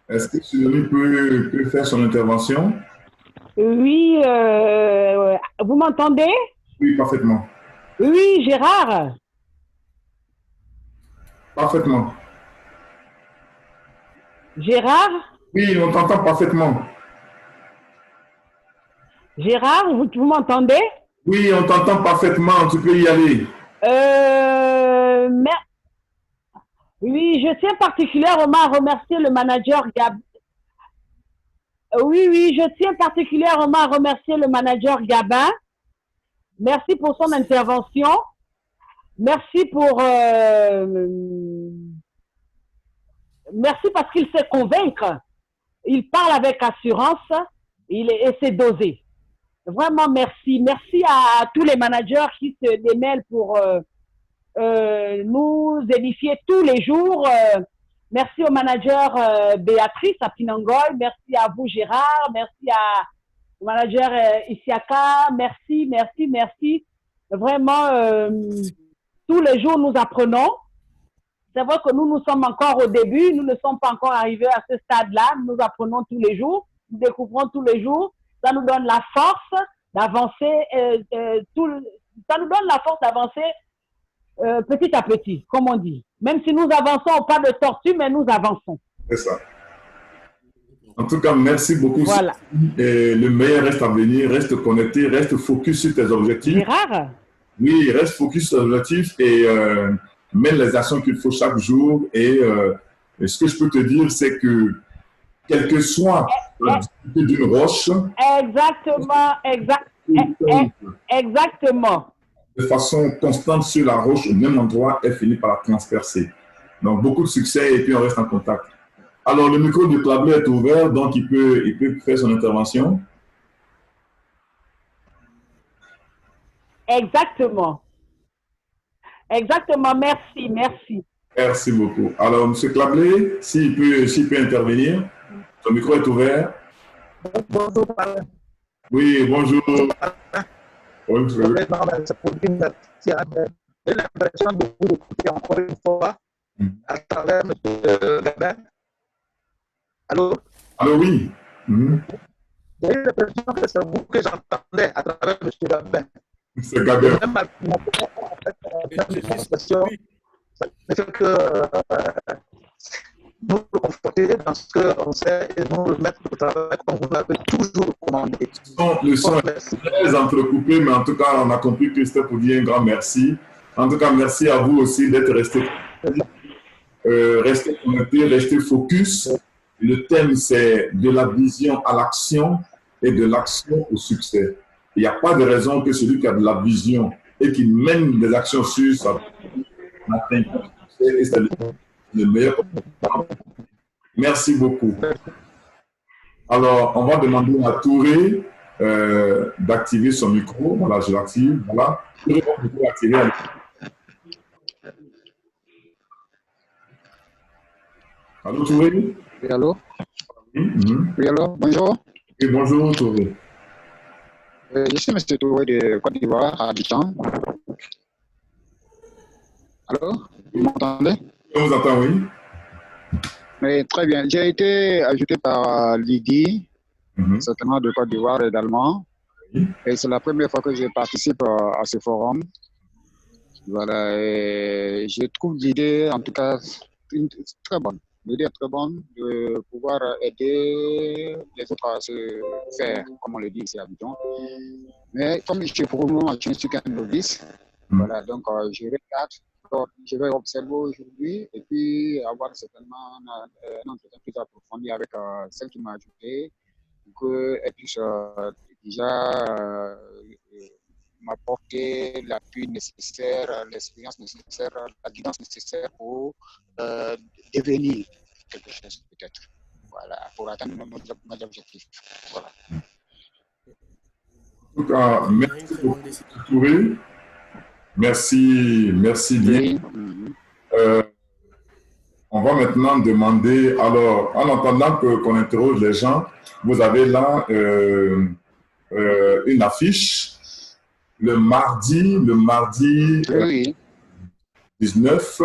Est-ce que Sidonie peut faire son intervention? Oui, vous m'entendez? Oui, parfaitement. Oui, Gérard. Parfaitement. Gérard? Oui, on t'entend parfaitement. Gérard, vous m'entendez? Oui, on t'entend parfaitement, tu peux y aller. Oui, je tiens particulièrement à remercier le manager Gabin. Oui, je tiens particulièrement à remercier le manager Gabin. Merci pour son intervention. Merci pour... merci parce qu'il sait convaincre. Il parle avec assurance et c'est dosé. Vraiment, merci. Merci à tous les managers qui se démêlent pour nous édifier tous les jours. Merci au manager Béatrice à Pinangoy. Merci à vous, Gérard. Merci au manager Isiaka. Merci. Vraiment, tous les jours, nous apprenons. C'est vrai que nous sommes encore au début. Nous ne sommes pas encore arrivés à ce stade-là. Nous apprenons tous les jours. Nous découvrons tous les jours. Ça nous donne la force d'avancer. Ça nous donne la force d'avancer petit à petit, comme on dit. Même si nous avançons au pas de tortue, mais nous avançons. C'est ça. En tout cas, merci beaucoup. Voilà. Et le meilleur reste à venir. Reste connecté, reste focus sur tes objectifs. Gérard? Oui, reste focus sur tes objectifs et mène les actions qu'il faut chaque jour. Et ce que je peux te dire, c'est que quelle que soit la difficulté d'une roche, exactement. De façon constante sur la roche, au même endroit, elle finit par la transpercer. Donc, beaucoup de succès et puis on reste en contact. Alors, le micro de Clablé est ouvert, donc il peut faire son intervention. Exactement. Merci. Merci beaucoup. Alors, M. Clablé, s'il peut intervenir, son micro est ouvert. Bonjour. Oui, bonjour. Oui, J'ai l'impression de vous écouter encore une fois à travers M. Gabin. Allô? Allô, oui. J'ai eu l'impression que c'est vous que j'entendais à travers M. Gabin. C'est Gabin. Même l'impression fait que nous nous conforter dans ce qu'on sait et nous remettre au travail comme vous l'avez toujours commandé. Le son est très entrecoupé, mais en tout cas, on a compris que c'était pour dire un grand merci. En tout cas, merci à vous aussi d'être resté connecté, rester focus. Le thème, c'est de la vision à l'action et de l'action au succès. Il n'y a pas de raison que celui qui a de la vision et qui mène des actions sur sa n'atteigne pas le succès. Et c'est le meilleur. Merci beaucoup. Alors, on va demander à Touré d'activer son micro. Voilà, je l'active. Voilà. Touré, vous pouvez activer. Allô, Touré? Oui, allô? Oui, oui, allô? Bonjour. Oui, bonjour, Touré. Je suis M. Touré de Côte d'Ivoire, à Abidjan. Allô? Vous m'entendez? Je vous entends, oui. Mais très bien. J'ai été ajouté par Lydie, certainement de Côte d'Ivoire également. Et c'est la première fois que je participe à ce forum. Voilà. Et je trouve l'idée, en tout cas, très bonne. L'idée est très bonne de pouvoir aider les autres à se faire, comme on le dit ici à Abidjan. Mais comme je suis pour le moment, je ne suis qu'un novice, voilà, donc je regarde. Je vais observer aujourd'hui et puis avoir certainement un entretien plus approfondi avec celle qui m'a ajouté, qu'elle puisse déjà m'apporter l'appui nécessaire, l'expérience nécessaire, la guidance nécessaire pour devenir quelque chose peut-être. Voilà, pour atteindre nos objectifs. Voilà. En tout cas, merci beaucoup, Touré. Merci bien. On va maintenant demander, alors, en attendant qu'on interroge les gens, vous avez là une affiche. Le mardi 19,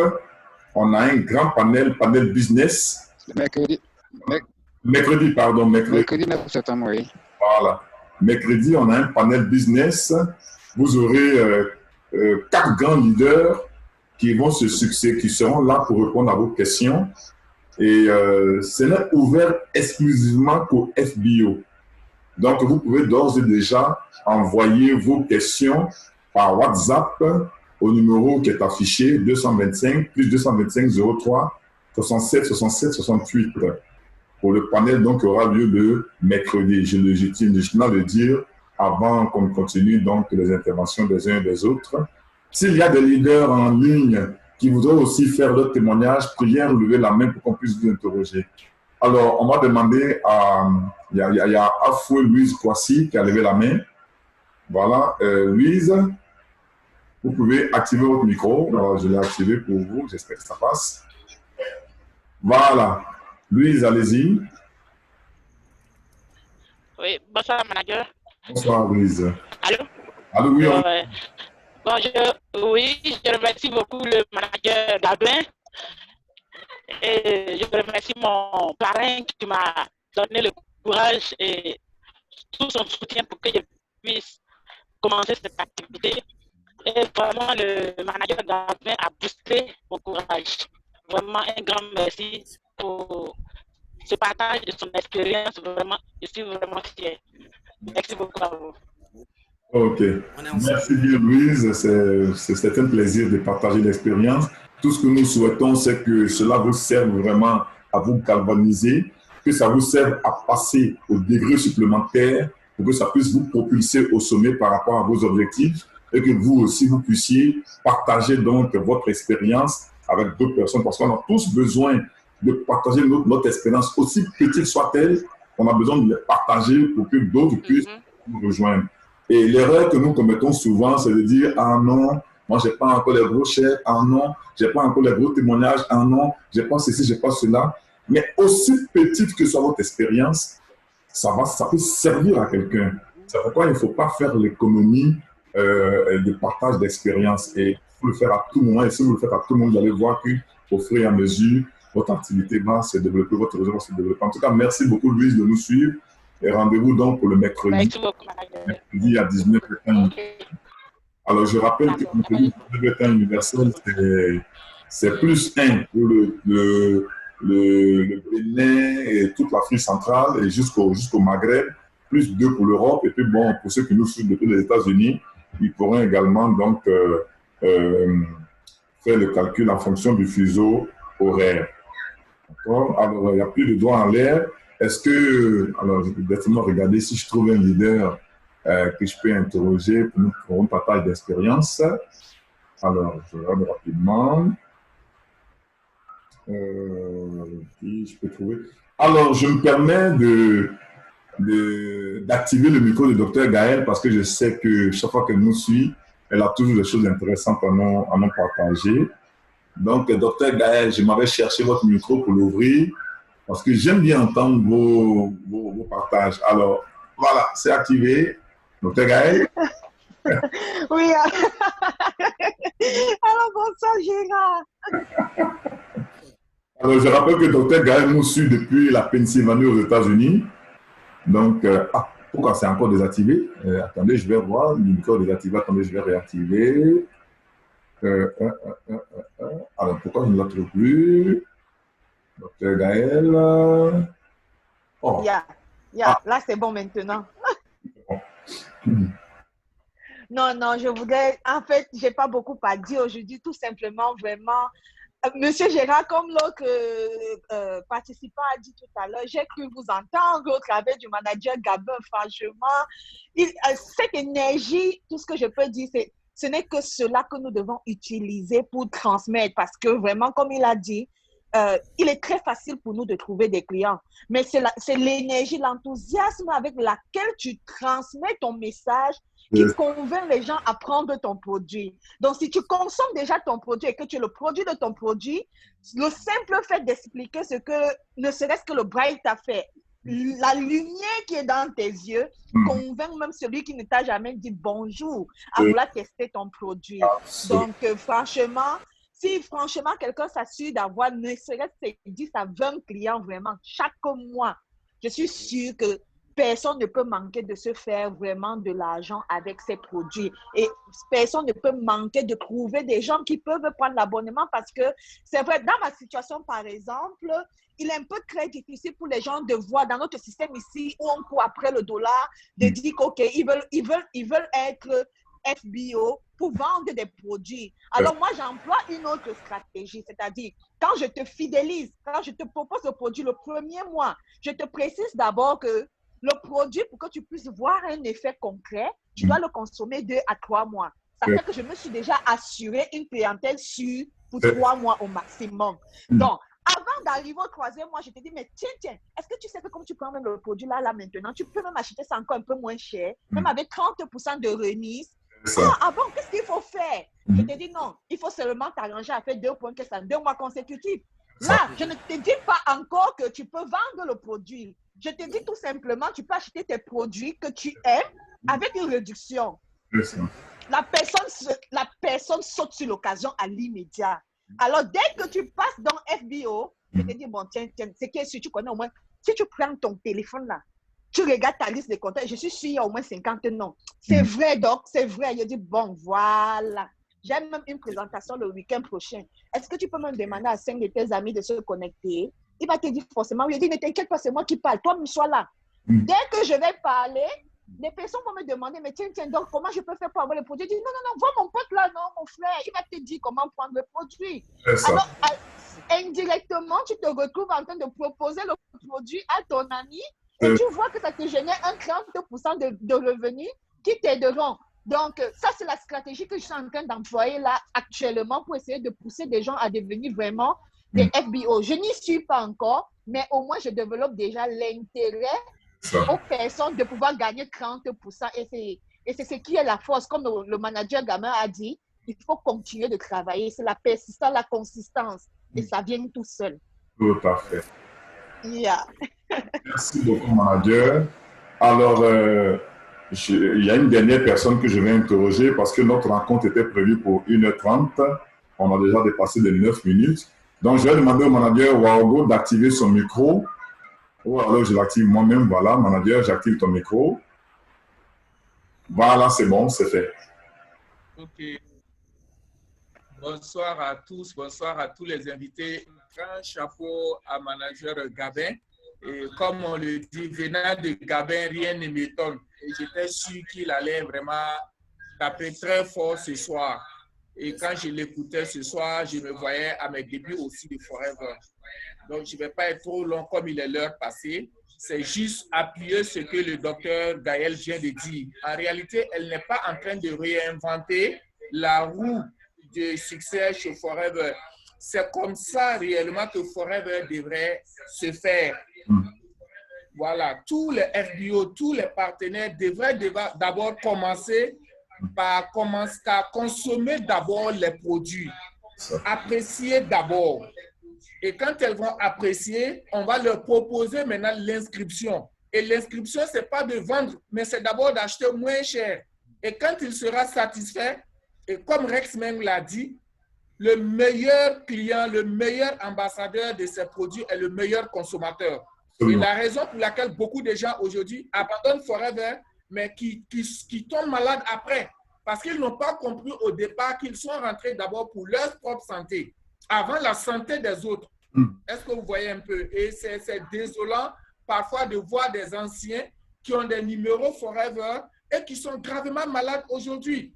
on a un grand panel business. Mercredi, Mercredi 9 septembre, oui. Voilà. Mercredi, on a un panel business. Vous aurez 4 grands leaders qui vont se succéder, qui seront là pour répondre à vos questions. Et ce n'est ouvert exclusivement pour FBO. Donc, vous pouvez d'ores et déjà envoyer vos questions par WhatsApp au numéro qui est affiché 225 plus 225 03 67 67 68 pour le panel donc qui aura lieu le mercredi. Je tiens à le dire avant qu'on continue donc les interventions des uns et des autres. S'il y a des leaders en ligne qui voudraient aussi faire leur témoignage, priez lever la main pour qu'on puisse vous interroger. Alors, on va demander à... Il y a Afoué Louise Kwasi qui a levé la main. Voilà. Louise, vous pouvez activer votre micro. Alors, je l'ai activé pour vous. J'espère que ça passe. Voilà. Louise, allez-y. Oui, bonsoir, manager. Bonsoir, Louise. Allô? Allô, oui. Bon, je remercie beaucoup le manager Gabin. Et je remercie mon parrain qui m'a donné le courage et tout son soutien pour que je puisse commencer cette activité. Et vraiment, le manager Gabin a boosté mon courage. Vraiment, un grand merci pour ce partage de son expérience. Vraiment, je suis vraiment fier. Merci beaucoup à vous. Ok. Merci bien, Louise. C'est un plaisir de partager l'expérience. Tout ce que nous souhaitons, c'est que cela vous serve vraiment à vous galvaniser, que ça vous serve à passer au degré supplémentaire pour que ça puisse vous propulser au sommet par rapport à vos objectifs et que vous aussi, vous puissiez partager donc votre expérience avec d'autres personnes parce qu'on a tous besoin de partager notre expérience, aussi petite soit-elle, on a besoin de les partager pour que d'autres puissent nous rejoindre. Et l'erreur que nous commettons souvent, c'est de dire « Ah non, Moi, je n'ai pas encore les gros chèques, ah non. Je n'ai pas encore les gros témoignages, ah non. Je n'ai pas ceci, je n'ai pas cela. Mais aussi petite que soit votre expérience, ça peut servir à quelqu'un. C'est pourquoi il ne faut pas faire l'économie de partage d'expérience. Et il faut le faire à tout moment. Et si vous le faites à tout le monde, vous allez voir qu'au fur et à mesure, votre activité va se développer, votre réseau va se développer. En tout cas, merci beaucoup, Louise, de nous suivre. Et rendez-vous donc pour le mercredi à 19h. Alors, je rappelle que le bulletin universel, c'est plus 1 pour le Bénin et toute l'Afrique centrale et jusqu'au Maghreb, plus 2 pour l'Europe. Et puis, bon, pour ceux qui nous suivent depuis les États-Unis, ils pourront également donc faire le calcul en fonction du fuseau horaire. D'accord? Alors, il n'y a plus de doigts en l'air. Est-ce que, alors, je vais directement regarder si je trouve un leader que je peux interroger pour un partage d'expérience. Alors, je regarde rapidement. Qui je peux trouver. Alors, je me permets d'activer le micro du docteur Gaël parce que je sais que chaque fois qu'elle nous suit, elle a toujours des choses intéressantes à nous partager. Donc, docteur Gaël, je m'avais cherché votre micro pour l'ouvrir parce que j'aime bien entendre vos partages. Alors, voilà, c'est activé. Docteur Gaël. Oui. Alors, bonsoir, Gérard. Alors, je rappelle que docteur Gaël nous suit depuis la Pennsylvanie aux États-Unis. Donc, pourquoi c'est encore désactivé? Attendez, je vais voir. Le micro est désactivé. Attendez, je vais réactiver. Alors, pourquoi je ne la trouve plus? Docteur Gaël. Oh. Là, c'est bon maintenant. Non, je voudrais... En fait, je n'ai pas beaucoup à dire aujourd'hui. Tout simplement, vraiment... Monsieur Gérard, comme l'autre participant a dit tout à l'heure, j'ai cru vous entendre au travers du manager Gabin. Franchement, cette énergie, tout ce que je peux dire, ce n'est que cela que nous devons utiliser pour transmettre. Parce que vraiment, comme il a dit, il est très facile pour nous de trouver des clients. Mais c'est l'énergie, l'enthousiasme avec laquelle tu transmets ton message qui convainc les gens à prendre ton produit. Donc, si tu consommes déjà ton produit et que tu es le produit de ton produit, le simple fait d'expliquer ce que, ne serait-ce que le braille t'a fait, la lumière qui est dans tes yeux convainc même celui qui ne t'a jamais dit bonjour à vouloir tester ton produit. Donc, franchement, si franchement quelqu'un s'assure d'avoir ne serait-ce que 10 à 20 clients vraiment chaque mois, je suis sûre que personne ne peut manquer de se faire vraiment de l'argent avec ces produits. Et personne ne peut manquer de trouver des gens qui peuvent prendre l'abonnement parce que c'est vrai, dans ma situation, par exemple, il est un peu très difficile pour les gens de voir dans notre système ici où on court après le dollar, de dire qu'OK, ils veulent être FBO pour vendre des produits. Alors moi, j'emploie une autre stratégie, c'est-à-dire quand je te fidélise, quand je te propose le produit le premier mois, je te précise d'abord que le produit, pour que tu puisses voir un effet concret, tu dois le consommer 2 à 3 mois. Ça fait que je me suis déjà assuré une clientèle sûre pour 3 mois au maximum. Donc, avant d'arriver au 3e mois, je te dis, mais tiens, est-ce que tu sais que comme tu prends même le produit là maintenant, tu peux même acheter ça encore un peu moins cher, même avec 30% de remise. Ah bon, qu'est-ce qu'il faut faire? Je te dis non, il faut seulement t'arranger à faire 2 points que ça 2 mois consécutifs. Là, je ne te dis pas encore que tu peux vendre le produit. Je te dis tout simplement, tu peux acheter tes produits que tu aimes avec une réduction. La personne saute sur l'occasion à l'immédiat. Alors, dès que tu passes dans FBO, je te dis, bon, tiens, c'est que si tu connais au moins, si tu prends ton téléphone là, tu regardes ta liste de contacts, je suis sûre qu'il y a au moins 50 noms. C'est vrai, donc, c'est vrai. Je dis, bon, voilà. J'ai même une présentation le week-end prochain. Est-ce que tu peux me demander à 5 de tes amis de se connecter? Il va te dire forcément, il dit, ne t'inquiète pas, c'est moi qui parle. Toi, sois là. Dès que je vais parler, les personnes vont me demander, mais tiens, donc, comment je peux faire pour avoir le produit? Je dis, non, vois mon pote là, non, mon frère. Il va te dire comment prendre le produit. Alors, indirectement, tu te retrouves en train de proposer le produit à ton ami et tu vois que ça te génère un 30% de revenus qui t'aideront. Donc, ça, c'est la stratégie que je suis en train d'employer là actuellement pour essayer de pousser des gens à devenir vraiment des FBO. Je n'y suis pas encore, mais au moins, je développe déjà l'intérêt aux personnes de pouvoir gagner 30%. Et c'est ce qui est la force. Comme le manager Gamin a dit, il faut continuer de travailler. C'est la persistance, la consistance. Et ça vient tout seul. Tout à fait. Yeah. Merci beaucoup, manager. Alors, il y a une dernière personne que je vais interroger parce que notre rencontre était prévue pour 1h30. On a déjà dépassé les 9 minutes. Donc, je vais demander au manager Waogo d'activer son micro. Ou alors, je l'active moi-même. Voilà, manager, j'active ton micro. Voilà, c'est bon, c'est fait. OK. Bonsoir à tous, bonsoir à tous les invités. Un chapeau à manager Gabin. Et comme on le dit, venant de Gabin, rien ne m'étonne. Et j'étais sûr qu'il allait vraiment taper très fort ce soir. Et quand je l'écoutais ce soir, je me voyais à mes débuts aussi de Forever. Donc, je ne vais pas être trop long comme il est l'heure passée. C'est juste appuyer ce que le docteur Gaël vient de dire. En réalité, elle n'est pas en train de réinventer la roue de succès chez Forever. C'est comme ça réellement que Forever devrait se faire. Voilà, tous les FBO, tous les partenaires devraient d'abord commencer par consommer d'abord les produits, apprécier d'abord. Et quand elles vont apprécier, on va leur proposer maintenant l'inscription. Et l'inscription, ce n'est pas de vendre, mais c'est d'abord d'acheter moins cher. Et quand il sera satisfait, et comme Rex même l'a dit, le meilleur client, le meilleur ambassadeur de ces produits est le meilleur consommateur. Et la raison pour laquelle beaucoup de gens aujourd'hui abandonnent Forever, mais qui tombent malades après, parce qu'ils n'ont pas compris au départ qu'ils sont rentrés d'abord pour leur propre santé, avant la santé des autres. Est-ce que vous voyez un peu? Et c'est désolant parfois de voir des anciens qui ont des numéros Forever et qui sont gravement malades aujourd'hui.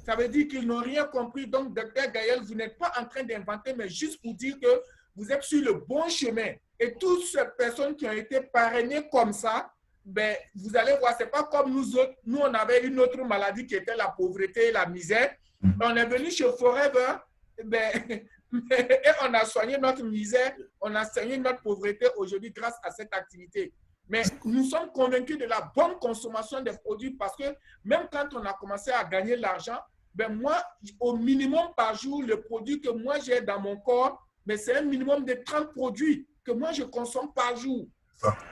Ça veut dire qu'ils n'ont rien compris. Donc, docteur Gaël, vous n'êtes pas en train d'inventer, mais juste pour dire que vous êtes sur le bon chemin. Et toutes ces personnes qui ont été parrainées comme ça, ben, vous allez voir, ce n'est pas comme nous autres. Nous, on avait une autre maladie qui était la pauvreté et la misère. On est venu chez Forever, ben, et on a soigné notre misère, on a soigné notre pauvreté aujourd'hui grâce à cette activité. Mais nous sommes convaincus de la bonne consommation des produits parce que même quand on a commencé à gagner l'argent, ben moi, au minimum par jour, le produit que moi j'ai dans mon corps, mais c'est un minimum de 30 produits que moi je consomme par jour.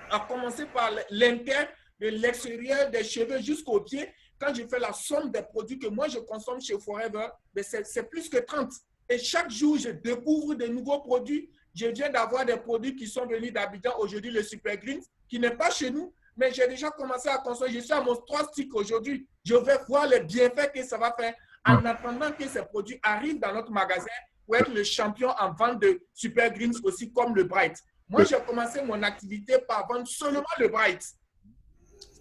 À commencer par l'interne, de l'extérieur, des cheveux jusqu'aux pieds. Quand je fais la somme des produits que moi je consomme chez Forever, ben c'est plus que 30. Et chaque jour, je découvre de nouveaux produits. Je viens d'avoir des produits qui sont venus d'Abidjan aujourd'hui, le Super Greens, qui n'est pas chez nous, mais j'ai déjà commencé à consommer. Je suis à mon 3 sticks aujourd'hui. Je vais voir les bienfaits que ça va faire en attendant que ces produits arrivent dans notre magasin pour être le champion en vente de Super Greens aussi comme le Bright. Moi, j'ai commencé mon activité par vendre seulement le Bright.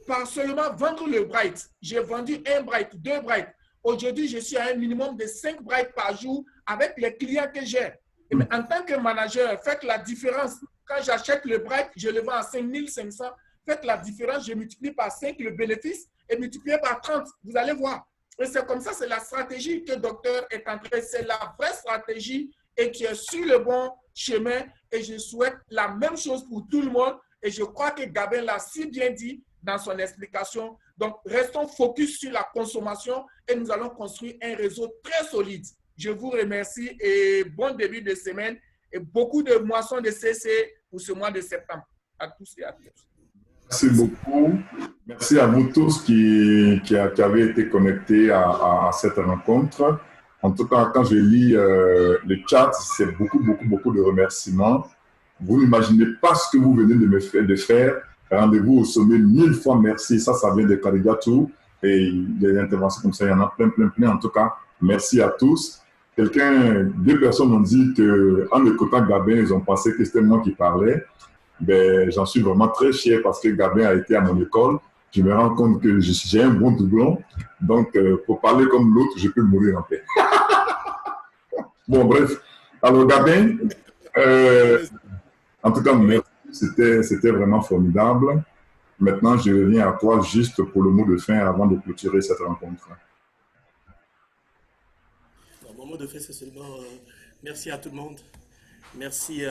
Par seulement vendre le Bright. J'ai vendu un Bright, 2 Bright. Aujourd'hui, je suis à un minimum de 5 Bright par jour avec les clients que j'ai. Mais en tant que manager, faites la différence. Quand j'achète le Bright, je le vends à 5 500. Faites la différence, je multiplie par 5 le bénéfice et multiplié par 30. Vous allez voir. Et c'est comme ça, c'est la stratégie que le docteur est en train. C'est la vraie stratégie et qui est sur le bon chemin. Et je souhaite la même chose pour tout le monde. Et je crois que Gabin l'a si bien dit dans son explication. Donc, restons focus sur la consommation et nous allons construire un réseau très solide. Je vous remercie et bon début de semaine et beaucoup de moissons de CC pour ce mois de septembre. À tous et à toutes. Merci beaucoup. Merci à vous tous qui avez été connectés à cette rencontre. En tout cas, quand je lis le chat, c'est beaucoup de remerciements. Vous n'imaginez pas ce que vous venez de faire. Rendez-vous au sommet, 1000 fois merci. Ça vient de Karigatou. Et des interventions comme ça, il y en a plein. En tout cas, merci à tous. 2 personnes ont dit qu'en écoutant Gabin, ils ont pensé que c'était moi qui parlais. Ben, j'en suis vraiment très fier parce que Gabin a été à mon école. Je me rends compte que j'ai un bon doublon. Donc, pour parler comme l'autre, je peux mourir en paix. Bon, bref. Alors, Gabin, en tout cas, merci. C'était vraiment formidable. Maintenant, je reviens à toi juste pour le mot de fin avant de clôturer cette rencontre. Mon mot de fin, c'est seulement merci à tout le monde. Merci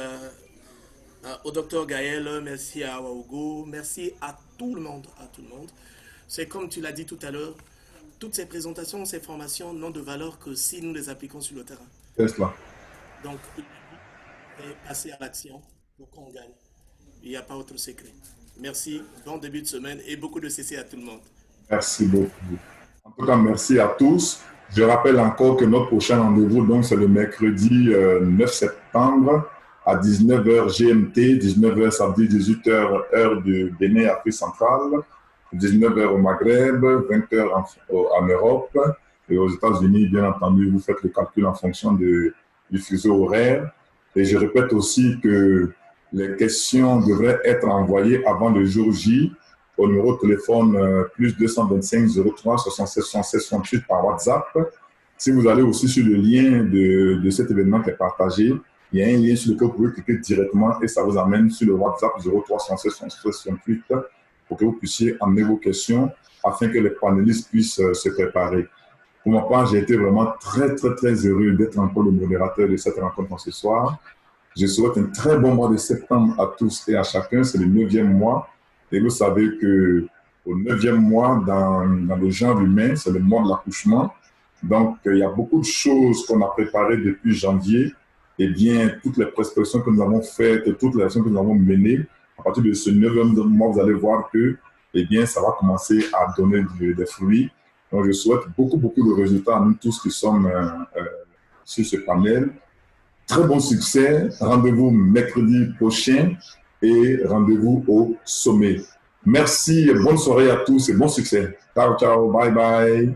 au docteur Gaël, merci à Waogo, merci à tout le monde. C'est comme tu l'as dit tout à l'heure, toutes ces présentations, ces formations n'ont de valeur que si nous les appliquons sur le terrain. C'est cela. Donc, passer à l'action pour qu'on gagne. Il n'y a pas autre secret. Merci, bon début de semaine et beaucoup de CC à tout le monde. Merci beaucoup. En tout cas, merci à tous. Je rappelle encore que notre prochain rendez-vous, donc, c'est le mercredi 9 septembre à 19h GMT, 19h, ça veut dire 18h, heure de Bénin, Afrique centrale, 19h au Maghreb, 20h en Europe et aux États-Unis, bien entendu, vous faites le calcul en fonction du fuseau horaire. Et je répète aussi que les questions devraient être envoyées avant le jour J au numéro de téléphone plus 225 03 76 76 68 par WhatsApp. Si vous allez aussi sur le lien de cet événement qui est partagé, il y a un lien sur lequel vous pouvez cliquer directement et ça vous amène sur le WhatsApp 03 76 76 68 pour que vous puissiez amener vos questions afin que les panélistes puissent se préparer. Pour ma part, j'ai été vraiment très, très, très heureux d'être encore le modérateur de cette rencontre ce soir. Je souhaite un très bon mois de septembre à tous et à chacun. C'est le 9e mois. Et vous savez qu'au 9e mois, dans le genre humain, c'est le mois de l'accouchement. Donc, il y a beaucoup de choses qu'on a préparées depuis janvier. Eh bien, toutes les prescriptions que nous avons faites, toutes les actions que nous avons menées, à partir de ce 9e mois, vous allez voir que, eh bien, ça va commencer à donner des fruits. Donc, je souhaite beaucoup, beaucoup de résultats à nous tous qui sommes sur ce panel. Très bon succès. Rendez-vous mercredi prochain et rendez-vous au sommet. Merci, bonne soirée à tous et bon succès. Ciao, ciao, bye, bye.